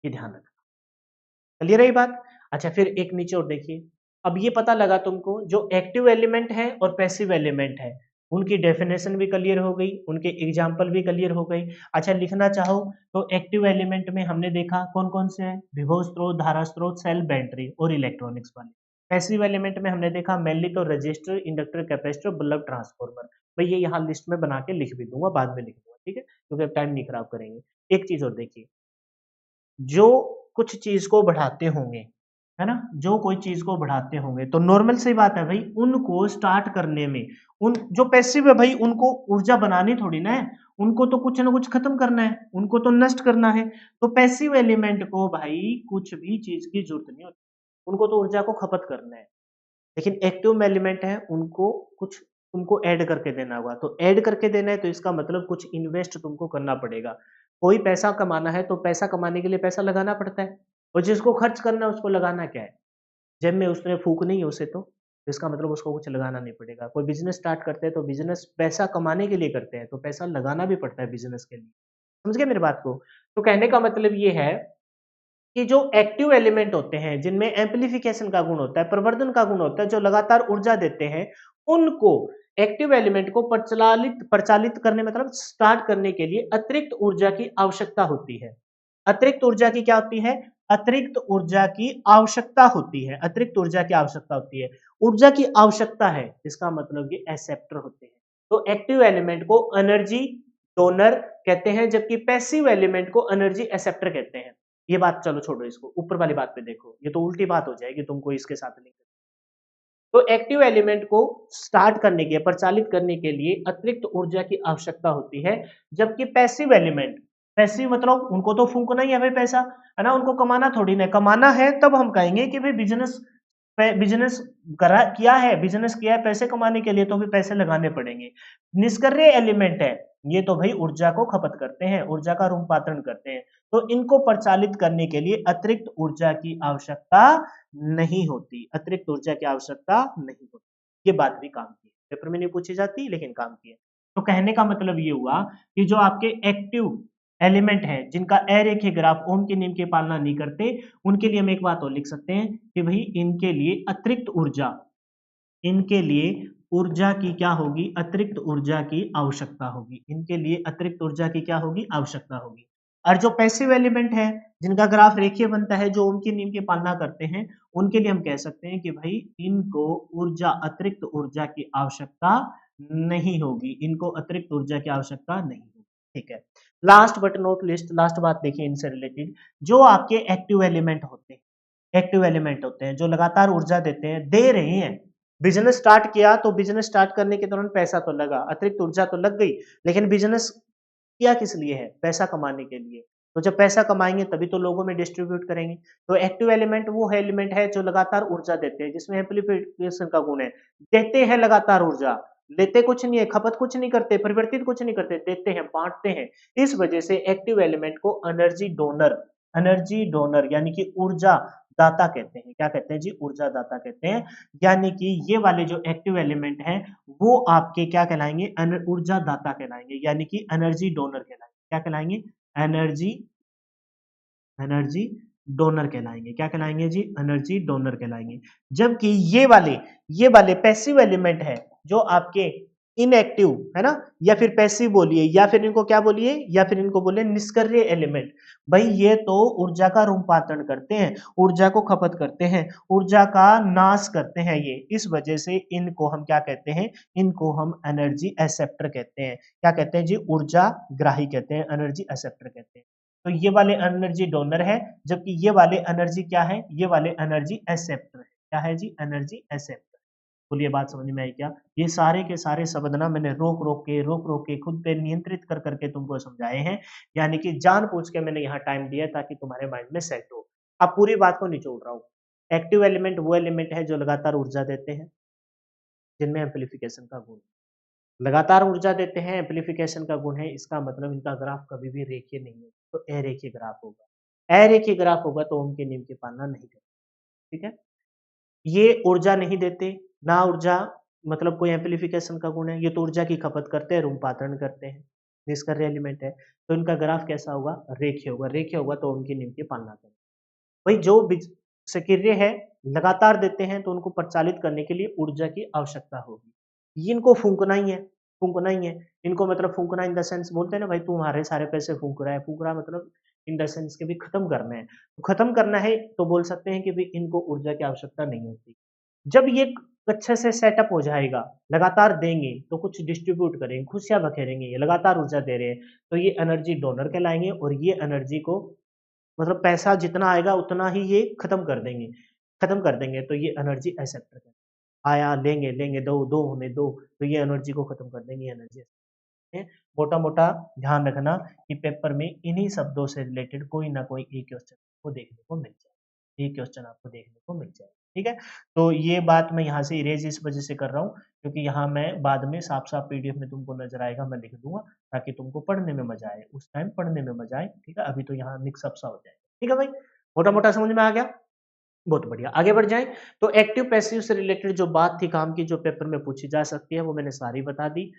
ये ध्यान रखना। क्लियर है ये बात? अच्छा, फिर एक नीचे और देखिए, अब ये पता लगा तुमको जो एक्टिव एलिमेंट है और पैसिव एलिमेंट है, उनकी डेफिनेशन भी क्लियर हो गई, उनके एग्जाम्पल भी क्लियर हो गई। अच्छा लिखना चाहो तो एक्टिव एलिमेंट में हमने देखा कौन कौन से हैं, विभव स्रोत, धारा स्रोत, सेल, बैटरी और इलेक्ट्रॉनिक्स वाले। पैसिव एलिमेंट में हमने देखा मेनली तो register, inductor, capacitor, bulb, transformer. मैं ये यहाँ लिस्ट में बना के लिख भी दूंगा, बाद में लिख दूंगा, ठीक है, क्योंकि अब टाइम नहीं खराब करेंगे। एक चीज और देखिए, जो कुछ चीज को बढ़ाते होंगे, है ना, जो कोई चीज को बढ़ाते होंगे तो नॉर्मल सी बात है भाई, उनको स्टार्ट करने में, उन जो पैसिव है भाई उनको ऊर्जा बनानी थोड़ी ना है, उनको तो कुछ ना कुछ खत्म करना है, उनको तो नष्ट करना है। तो पैसिव एलिमेंट को भाई कुछ भी चीज की जरूरत नहीं होती, उनको तो ऊर्जा को खपत करना है। लेकिन एक्टिव एलिमेंट है उनको कुछ तुमको ऐड करके देना होगा, तो ऐड करके देना है तो इसका मतलब कुछ इन्वेस्ट तुमको करना पड़ेगा। कोई पैसा कमाना है तो पैसा कमाने के लिए पैसा लगाना पड़ता है, और जिसको खर्च करना है उसको लगाना क्या है, जेब में उसने फूक नहीं है उसे, तो इसका मतलब उसको कुछ लगाना नहीं पड़ेगा। कोई बिजनेस स्टार्ट करते हैं तो बिजनेस पैसा कमाने के लिए करते हैं, तो पैसा लगाना भी पड़ता है बिजनेस के लिए। समझ गए मेरी बात को? तो कहने का मतलब ये है कि जो एक्टिव एलिमेंट होते हैं जिनमें एम्प्लीफिकेशन का गुण होता है, प्रवर्धन का गुण होता है, जो लगातार ऊर्जा देते हैं, उनको एक्टिव एलिमेंट को प्रचलित प्रचालित करने मतलब स्टार्ट करने के लिए अतिरिक्त ऊर्जा की आवश्यकता होती है। अतिरिक्त ऊर्जा की क्या होती है? अतिरिक्त ऊर्जा की आवश्यकता होती है, अतिरिक्त ऊर्जा की आवश्यकता होती है। ऊर्जा की आवश्यकता है इसका मतलब ये एक्सेप्टर होते हैं। तो एक्टिव एलिमेंट को एनर्जी डोनर कहते हैं, जबकि पैसिव एलिमेंट को एनर्जी एक्सेप्टर कहते हैं। ये बात चलो छोड़ो, इसको ऊपर वाली बात पे देखो, ये तो उल्टी बात हो जाएगी तुमको इसके साथ लिंक। तो एक्टिव एलिमेंट को स्टार्ट करने के, प्रचालित करने के लिए अतिरिक्त ऊर्जा की आवश्यकता होती है, जबकि पैसिव एलिमेंट, पैसिव मतलब उनको तो फूंकना ही है भाई पैसा, है ना, उनको कमाना थोड़ी ना, कमाना है तब हम कहेंगे कि भाई बिजनेस बिजनेस करा किया है, बिजनेस किया है पैसे कमाने के लिए, तो भी पैसे लगाने पड़ेंगे। निष्क्रिय एलिमेंट है, ये तो भाई ऊर्जा को खपत करते हैं, ऊर्जा का रूपांतरण करते हैं, तो इनको प्रचालित करने के लिए अतिरिक्त ऊर्जा की आवश्यकता नहीं होती, अतिरिक्त ऊर्जा की आवश्यकता नहीं होती। ये बात भी काम की है, पेपर में नहीं पूछी जाती लेकिन काम की है। तो कहने का मतलब ये हुआ कि जो आपके एक्टिव एलिमेंट है जिनका अरेखीय ग्राफ ओम के नियम की पालना नहीं करते, उनके लिए हम एक बात और लिख सकते हैं कि भाई इनके लिए अतिरिक्त ऊर्जा, इनके लिए ऊर्जा की क्या होगी, अतिरिक्त ऊर्जा की आवश्यकता होगी, इनके लिए अतिरिक्त ऊर्जा की क्या होगी, आवश्यकता होगी। और जो पैसिव एलिमेंट है जिनका ग्राफ रेखीय बनता है, जो ओम के नियम की पालना करते हैं, उनके लिए हम कह सकते हैं कि भाई इनको ऊर्जा, अतिरिक्त ऊर्जा की आवश्यकता नहीं होगी, इनको अतिरिक्त ऊर्जा की आवश्यकता नहीं होगी। ठीक है, last but not list, last बात देखिए इनसे रिलेटेड, जो आपके एक्टिव एलिमेंट होते हैं, एक्टिव एलिमेंट होते हैं जो लगातार ऊर्जा देते हैं, दे रहे हैं, बिजनेस स्टार्ट किया तो बिजनेस स्टार्ट करने के दौरान पैसा तो लगा, अतिरिक्त ऊर्जा तो लग गई, लेकिन बिजनेस किया किस लिए है? पैसा कमाने के लिए। तो जब पैसा कमाएंगे तभी तो लोगों में डिस्ट्रीब्यूट करेंगे। तो एक्टिव एलिमेंट वो है, एलिमेंट है जो लगातार ऊर्जा देते हैं, जिसमें एम्प्लीफिकेशन का गुण है, देते हैं लगातार ऊर्जा, लेते कुछ नहीं है, खपत कुछ नहीं करते, परिवर्तित कुछ नहीं करते, देते हैं, बांटते हैं। इस वजह से एक्टिव एलिमेंट को एनर्जी डोनर, एनर्जी डोनर यानी कि ऊर्जा दाता कहते हैं। क्या कहते हैं जी? ऊर्जा दाता कहते हैं। यानी कि ये वाले जो एक्टिव एलिमेंट हैं वो आपके क्या कहलाएंगे? ऊर्जा दाता कहलाएंगे, यानी कि एनर्जी डोनर कहलाएंगे। क्या कहलाएंगे? एनर्जी एनर्जी डोनर कहलाएंगे। क्या कहलाएंगे जी? एनर्जी डोनर कहलाएंगे। जबकि ये वाले पैसिव एलिमेंट है जो आपके इनएक्टिव है ना, या फिर पैसिव बोलिए, या फिर इनको क्या बोलिए, या फिर इनको बोले निष्क्रिय एलिमेंट। भाई ये तो ऊर्जा का रूपांतरण करते हैं, ऊर्जा को खपत करते हैं, ऊर्जा का नाश करते हैं, ये इस वजह से इनको हम क्या कहते हैं? इनको हम एनर्जी एक्सेप्टर कहते हैं। क्या कहते हैं जी? ऊर्जा ग्राही कहते हैं, एनर्जी एक्सेप्टर कहते हैं। तो ये वाले एनर्जी डोनर है, जबकि ये वाले एनर्जी क्या है? ये वाले एनर्जी एक्सेप्टर है। क्या है जी? Energy acceptor. बोलिए बात समझ में आई क्या? ये सारे के सारे शब्द ना मैंने रोक रोक के खुद पे नियंत्रित कर करके तुमको समझाए हैं, यानी कि जान पूछ के मैंने यहाँ टाइम दिया ताकि तुम्हारे माइंड में सेट हो। अब पूरी बात को निचोड़ रहा हूँ। एक्टिव एलिमेंट वो एलिमेंट है जो लगातार ऊर्जा देते हैं, जिनमें एम्प्लीफिकेशन का गुण, लगातार ऊर्जा देते हैं, एम्प्लीफिकेशन का गुण है, इसका मतलब इनका ग्राफ कभी भी रेखीय नहीं है, तो अरेखीय ग्राफ होगा। अरेखीय ग्राफ होगा तो ओम के नियम की पालना नहीं करेगा। ठीक है, ये ऊर्जा नहीं देते, ना ऊर्जा मतलब कोई एम्प्लीफिकेशन का गुण है, ये तो ऊर्जा की खपत करते हैं, रूपांतरण करते हैं, निष्क्रिय एलिमेंट है, तो इनका ग्राफ कैसा होगा? रेखीय होगा। रेखीय होगा तो ओम के नियम की पालना करेगा। भाई जो सक्रिय है लगातार देते हैं तो उनको प्रचालित करने के लिए ऊर्जा की आवश्यकता होगी। ये इनको फूँकना ही है, फूँकना ही है। इनको मतलब फूँकना इन द सेंस बोलते हैं ना भाई तू हमारे सारे पैसे फूँक रहा है मतलब इन द सेंस कि भई खत्म करना है। तो खत्म करना है तो बोल सकते हैं कि भई इनको ऊर्जा की आवश्यकता नहीं होती। जब ये अच्छे से सेटअप हो जाएगा, लगातार देंगे तो कुछ डिस्ट्रीब्यूट करेंगे, खुशियाँ बखेरेंगे, ये लगातार ऊर्जा दे रहे हैं, तो ये एनर्जी डोनर कहलाएँगे और ये एनर्जी को मतलब पैसा जितना आएगा उतना ही ये खत्म कर देंगे तो ये एनर्जी एक्सेप्टर है। आया लेंगे, लेंगे, दो हमें दो, तो ये एनर्जी को खत्म कर देंगे एनर्जी है। मोटा-मोटा ध्यान रखना कि पेपर में इन्हीं शब्दों से रिलेटेड कोई ना कोई एक क्वेश्चन आपको देखने को मिल जाए। एक क्वेश्चन आपको देखने को मिल जाए। ठीक है? तो ये बात मैं यहाँ से इरेज़ इस वज़ह से कर रहा हूँ क्योंकि यहाँ मैं बाद में साफ-साफ पीडीएफ में तुमको नज़र आएगा, मैं लिख दूँगा ताकि तुमको पढ़ने में मज़ा आए। उस टाइम पढ़ने में मज़ा आए, ठीक है? अभी तो यहाँ मिक्स अप सा हो जाएगा। ठीक है भाई? मोटा-मोटा समझ में आ गया? बहुत बढ़िया। आगे बढ़ जाएँ, तो एक्टिव पैसिव से रिलेटेड जो बात थी काम की जो पेपर में पूछी जा सकती है, वो मैंने सारी बता दी।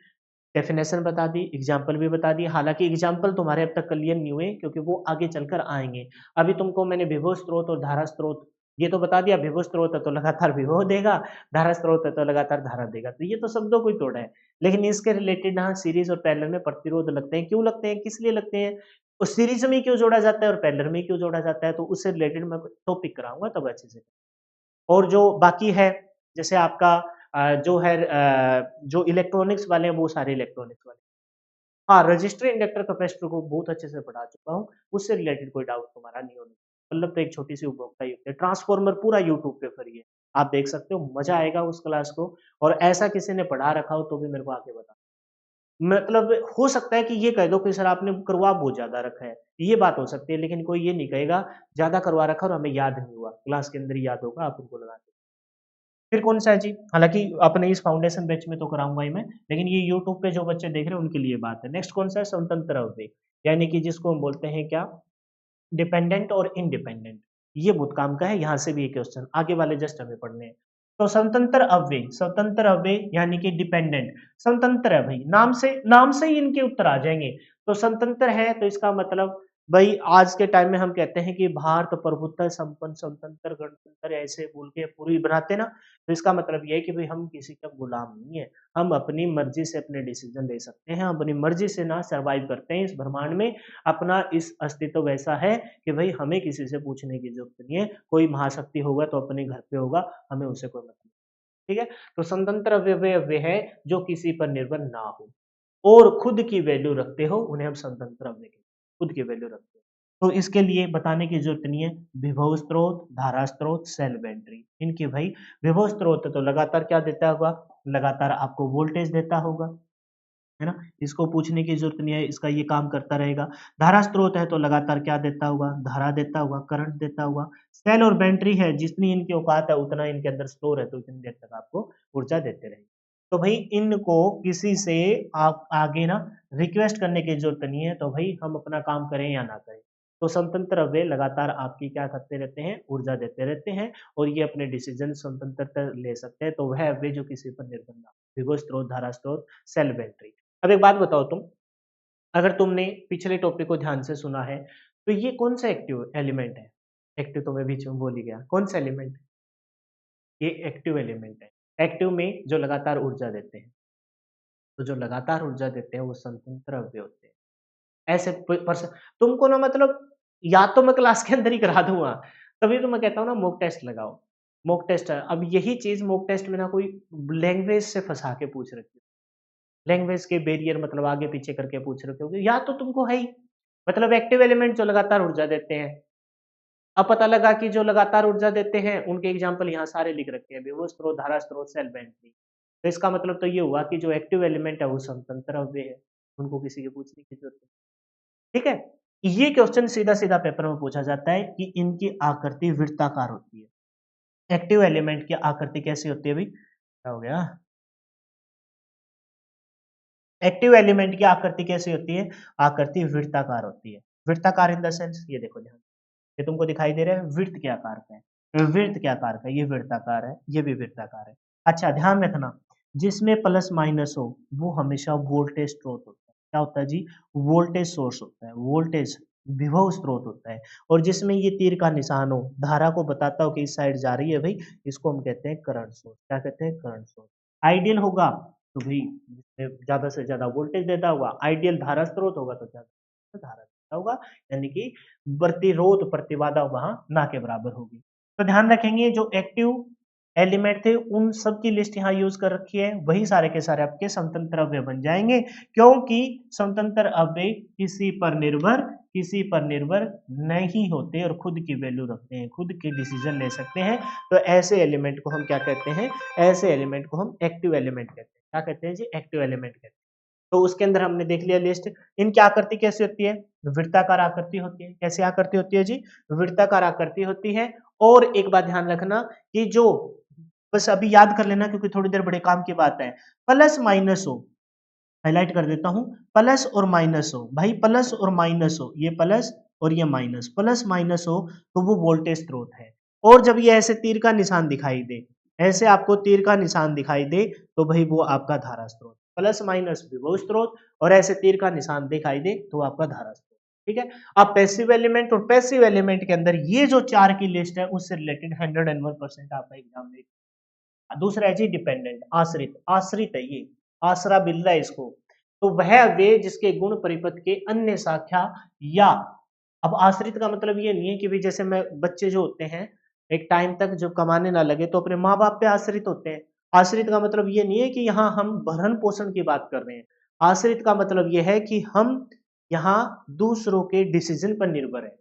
डेफिनेशन बता दी, एग्ज़ाम्पल भी बता दिए, हालाँकि एग्ज़ाम्पल तुम्हारे अब तक क्लियर नहीं हुए क्योंकि वो आगे चलकर आएँगे। अभी तुमको मैंने विभव स्रोत और धारा स्रोत ये तो बता दिया विभव स्रोत है तो लगातार विभव देगा, धारा स्रोत है तो लगातार धारा देगा। तो ये तो शब्दों को ही तोड़ा है। लेकिन इसके रिलेटेड हाँ, सीरीज़ और पैरेलल में प्रतिरोध लगते हैं। क्यों लगते हैं? किस लिए लगते हैं? और सीरीज़ में क्यों जोड़ा जाता है और पैरेलल में क्यों जोड़ा जाता है? तो उससे रिलेटेड मैं टॉपिक कराऊँगा तब अच्छे से। और जो बाकी है, जैसे आपका जो है जो इलेक्ट्रॉनिक्स वाले हैं वो सारे इलेक्ट्रॉनिक्स वाले। हाँ, रजिस्टर, इंडक्टर, कैपेसिटर को बहुत अच्छे से पढ़ा चुका हूँ, उससे रिलेटेड कोई डाउट तुम्हारा नहीं होना चाहिए। मतलब तो एक छोटी-सी उपभोक्ता युक्त है, ट्रांसफॉर्मर पूरा यूट्यूब पे फ्री है। आप देख सकते हो, मज़ा आएगा उस क्लास को और ऐसा किसी ने पढ़ा रखा हो तो भी मेरे को आके बता मतलब हो सकता है कि ये कह दो कि सर आपने करवा बहुत ज़्यादा रखा है, ये बात हो सकती है लेकिन कोई ये नहीं कहेगा ज़्यादा करवा रखा और हमें याद नहीं हुआ, क्लास के अंदर ही याद होगा आप उनको लगा के फिर कौन-सा है जी? हालाँकि अपने इस फाउंडेशन बैच में तो कराऊँगा ही मैं, लेकिन ये यूट्यूब पे जो बच्चे देख रहे हैं उनके लिए बात है। नेक्स्ट कौन-सा है? स्वतंत्र अवयव, यानी कि जिसको हम बोलते हैं क्या? डिपेंडेंट और इंडिपेंडेंट। ये बहुत काम का है, यहाँ से भी ये क्वेश्चन आगे वाले जस्ट हमें पढ़ने हैं। तो स्वतंत्र अव्यय यानी कि डिपेंडेंट, स्वतंत्र है भई, नाम से ही इनके उत्तर आ जाएँगे। तो स्वतंत्र है तो इसका मतलब भई आज के टाइम में हम कहते हैं कि भारत प्रभुत्व संपन्न स्वतंत्र गणतंत्र ऐसे बोल के पूरी बनाते हैं ना, तो इसका मतलब ये है कि भई हम किसी का गुलाम नहीं है। हम अपनी मर्ज़ी से अपने डिसीज़न ले सकते हैं, अपनी मर्ज़ी से ना सर्वाइव करते हैं इस ब्रह्मांड में। अपना इस अस्तित्व वैसा है कि भई हमें किसी से पूछने की ज़रूरत नहीं है। कोई महाशक्ति होगा तो अपने घर पे होगा, हमें उससे कोई मतलब नहीं। ठीक है? तो स्वतंत्र अवयव वे है जो किसी पर निर्भर ना हो और खुद की वैल्यू रखते हो, उन्हें हम स्वतंत्र अवयव कहते हैं। खुद की वैल्यू रखते हो। तो इसके लिए बताने की ज़रूरत नहीं है। विभव स्रोत, धारा स्रोत, सेल बैटरी इनकी भई विभव स्रोत है तो लगातार क्या देता होगा? लगातार आपको वोल्टेज देता होगा। है ना? इसको पूछने की ज़रूरत नहीं है, इसका ये काम करता रहेगा। धारा स्रोत है तो लगातार क्या देता होगा? धारा देता होगा, करंट देता होगा। सेल और बैटरी है, जितनी इनकी औकात है उतना इनके अंदर स्टोर है, तो उतनी देर तक आपको ऊर्जा देते रहेंगे। तो भई इनको किसी से आप आगे ना रिक्वेस्ट करने की ज़रूरत नहीं है, तो भई हम अपना काम करें या ना करें। तो स्वतंत्र अव्यय लगातार आपकी क्या करते रहते हैं? ऊर्जा देते रहते हैं और ये अपने डिसीज़न स्वतंत्रता ले सकते हैं, तो वह अव्यय जो किसी पर निर्भर ना हो। विभव स्रोत, धारा स्रोत, सेल बैटरी। अब एक बात बताओ तुम, अगर तुमने पिछले टॉपिक को ध्यान से सुना है, तो ये कौन-सा एक्टिव एलिमेंट है? एक्टिव तो मैं बीच में बोल ही गया, कौन-सा एलिमेंट है? ये एक्टिव एलिमेंट है। एक्टिव में जो लगातार ऊर्जा देते हैं, तो जो लगातार ऊर्जा देते हैं वो स्वतंत्र अवयव होते हैं। ऐसे प पर्स तुमको ना मतलब या तो मैं क्लास के अंदर ही करा दूँगा, तभी तो मैं कहता हूँ ना मॉक टेस्ट लगाओ। मॉक टेस्ट अब यही चीज़ मॉक टेस्ट में ना कोई लैंग्वेज से फँसा के पूछ रखी है। लैंग्वेज के बैरियर मतलब आगे पीछे करके पूछ रखे होगे या तो तुमको है ही मतलब एक्टिव एलिमेंट जो लगातार ऊर्जा देते हैं। अब पता लगा कि जो लगातार ऊर्जा देते हैं उनके एग्जांपल यहाँ सारे लिख रखे हैं विभव स्रोत, धारा स्रोत, सेल बैटरी। तो इसका मतलब तो ये हुआ कि जो एक्टिव एलिमेंट है वो स्वतंत्र अव्यय है। उनको किसी के पूछने की जरूरत नहीं। ठीक है? ये क्वेश्चन सीधा-सीधा पेपर में पूछा जाता है कि इनकी आकृति वृत्ताकार होती है। एक्टिव एलिमेंट की आकृति कैसी होती है भाई? क्या हो गया? एक्टिव एलिमेंट की आकृति कैसी होती है? आकृति वृत्ताकार होती है। वृत्ताकार इन द सेंस ये देखो ध्यान ये तुमको दिखाई दे रहा है वृत्त के आकार का है। वृत्त के आकार का ये वृत्ताकार है, ये भी वृत्ताकार है। अच्छा ध्यान रखना जिसमें प्लस माइनस हो वो हमेशा वोल्टेज स्रोत होता है। क्या होता है जी? वोल्टेज सोर्स होता है। वोल्टेज विभव स्रोत होता है। और जिसमें ये तीर का निशान हो, धारा को बताता हो कि इस साइड जा रही है भाई, इसको हम कहते हैं करंट सोर्स। क्या कहते हैं? Current source. आइडियल होगा तो भाई जिसमें ज़्यादा से ज़्यादा वोल्टेज देता होगा, आइडियल धारा स्रोत होगा तो ज़्यादा से ज़्यादा धारा देता होगा, यानी कि प्रतिरोध प्रतिबाधा वहाँ ना के बराबर होगी। तो ध्यान रखेंगे जो एक्टिव एलिमेंट थे उन सब की लिस्ट यहाँ यूज कर रखी है, वही सारे के सारे आपके समतंत्र अवयव बन जाएंगे, क्योंकि समतंत्र अवयव किसी पर निर्भर नहीं होते और खुद की वैल्यू रखते हैं, खुद के डिसीजन ले सकते हैं। तो ऐसे एलिमेंट को हम क्या कहते हैं? ऐसे एलिमेंट को हम एक्टिव एलिमेंट कहते हैं। क्या कहते हैं जी? एक्टिव एलिमेंट कहते हैं। तो उसके अंदर हमने देख लिया लिस्ट। इनकी आकृति कैसी होती है? वृत्ताकार आकृति होती है। कैसी आकृति होती है जी? वृत्ताकार आकृति होती है। और एक बात ध्यान रखना कि जो, बस अभी याद कर लेना क्योंकि थोड़ी देर बड़े काम की बात है, प्लस माइनस हो, हाइलाइट कर देता हूं, प्लस और माइनस हो भाई, प्लस और माइनस हो, ये प्लस और ये माइनस, प्लस माइनस हो तो वो वोल्टेज स्रोत है। और जब ये ऐसे तीर का निशान दिखाई दे, ऐसे आपको तीर का निशान दिखाई दे तो भाई वो आपका धारा स्रोत, प्लस माइनस विभव स्रोत, और ऐसे तीर का निशान दिखाई दे तो आपका धारा स्रोत। ठीक है। अब पैसिव एलिमेंट और पैसिव एलिमेंट के अंदर ये जो चार की लिस्ट है उससे रिलेटेड 101% आपका एग्जाम में। दूसरा है जी डिपेंडेंट, आश्रित। आश्रित है ये, आसरा मिल रहा है इसको। तो वह वे जिसके गुण परिपथ के अन्य शाखा या, अब आश्रित का मतलब ये नहीं है कि भाई जैसे मैं, बच्चे जो होते हैं एक टाइम तक जब कमाने ना लगे तो अपने माँ बाप पे आश्रित होते हैं। आश्रित का मतलब ये नहीं है कि यहाँ हम भरण पोषण की बात कर रहे हैं। आश्रित का मतलब ये है कि हम यहाँ दूसरों के डिसीजन पर निर्भर है।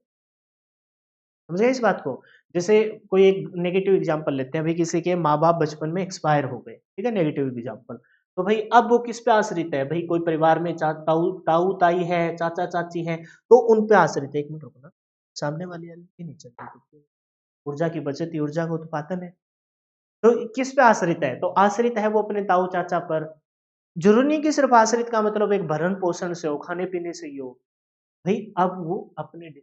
समझे इस बात को? जैसे कोई एक नेगेटिव एग्जांपल लेते हैं, भाई किसी के माँ-बाप बचपन में एक्सपायर हो गए, ठीक है? Negative example. तो भाई अब वो किस पे आश्रित है? भाई कोई परिवार में ताऊ-ताई है, चाचा-चाची हैं, तो उन पे आश्रित है। 1 मिनट रुको ना, सामने वाली के नीचे ऊर्जा की बचत ही ऊर्जा का उत्पादन है। तो किस पे आश्रित है? तो आश्रित है वो अपने ताऊ-चाचा पर। ज़रूरी नहीं कि सिर्फ आश्रित का मतलब एक भरण-पोषण से हो, खाने-पीने से ही हो। भाई अब वो अपने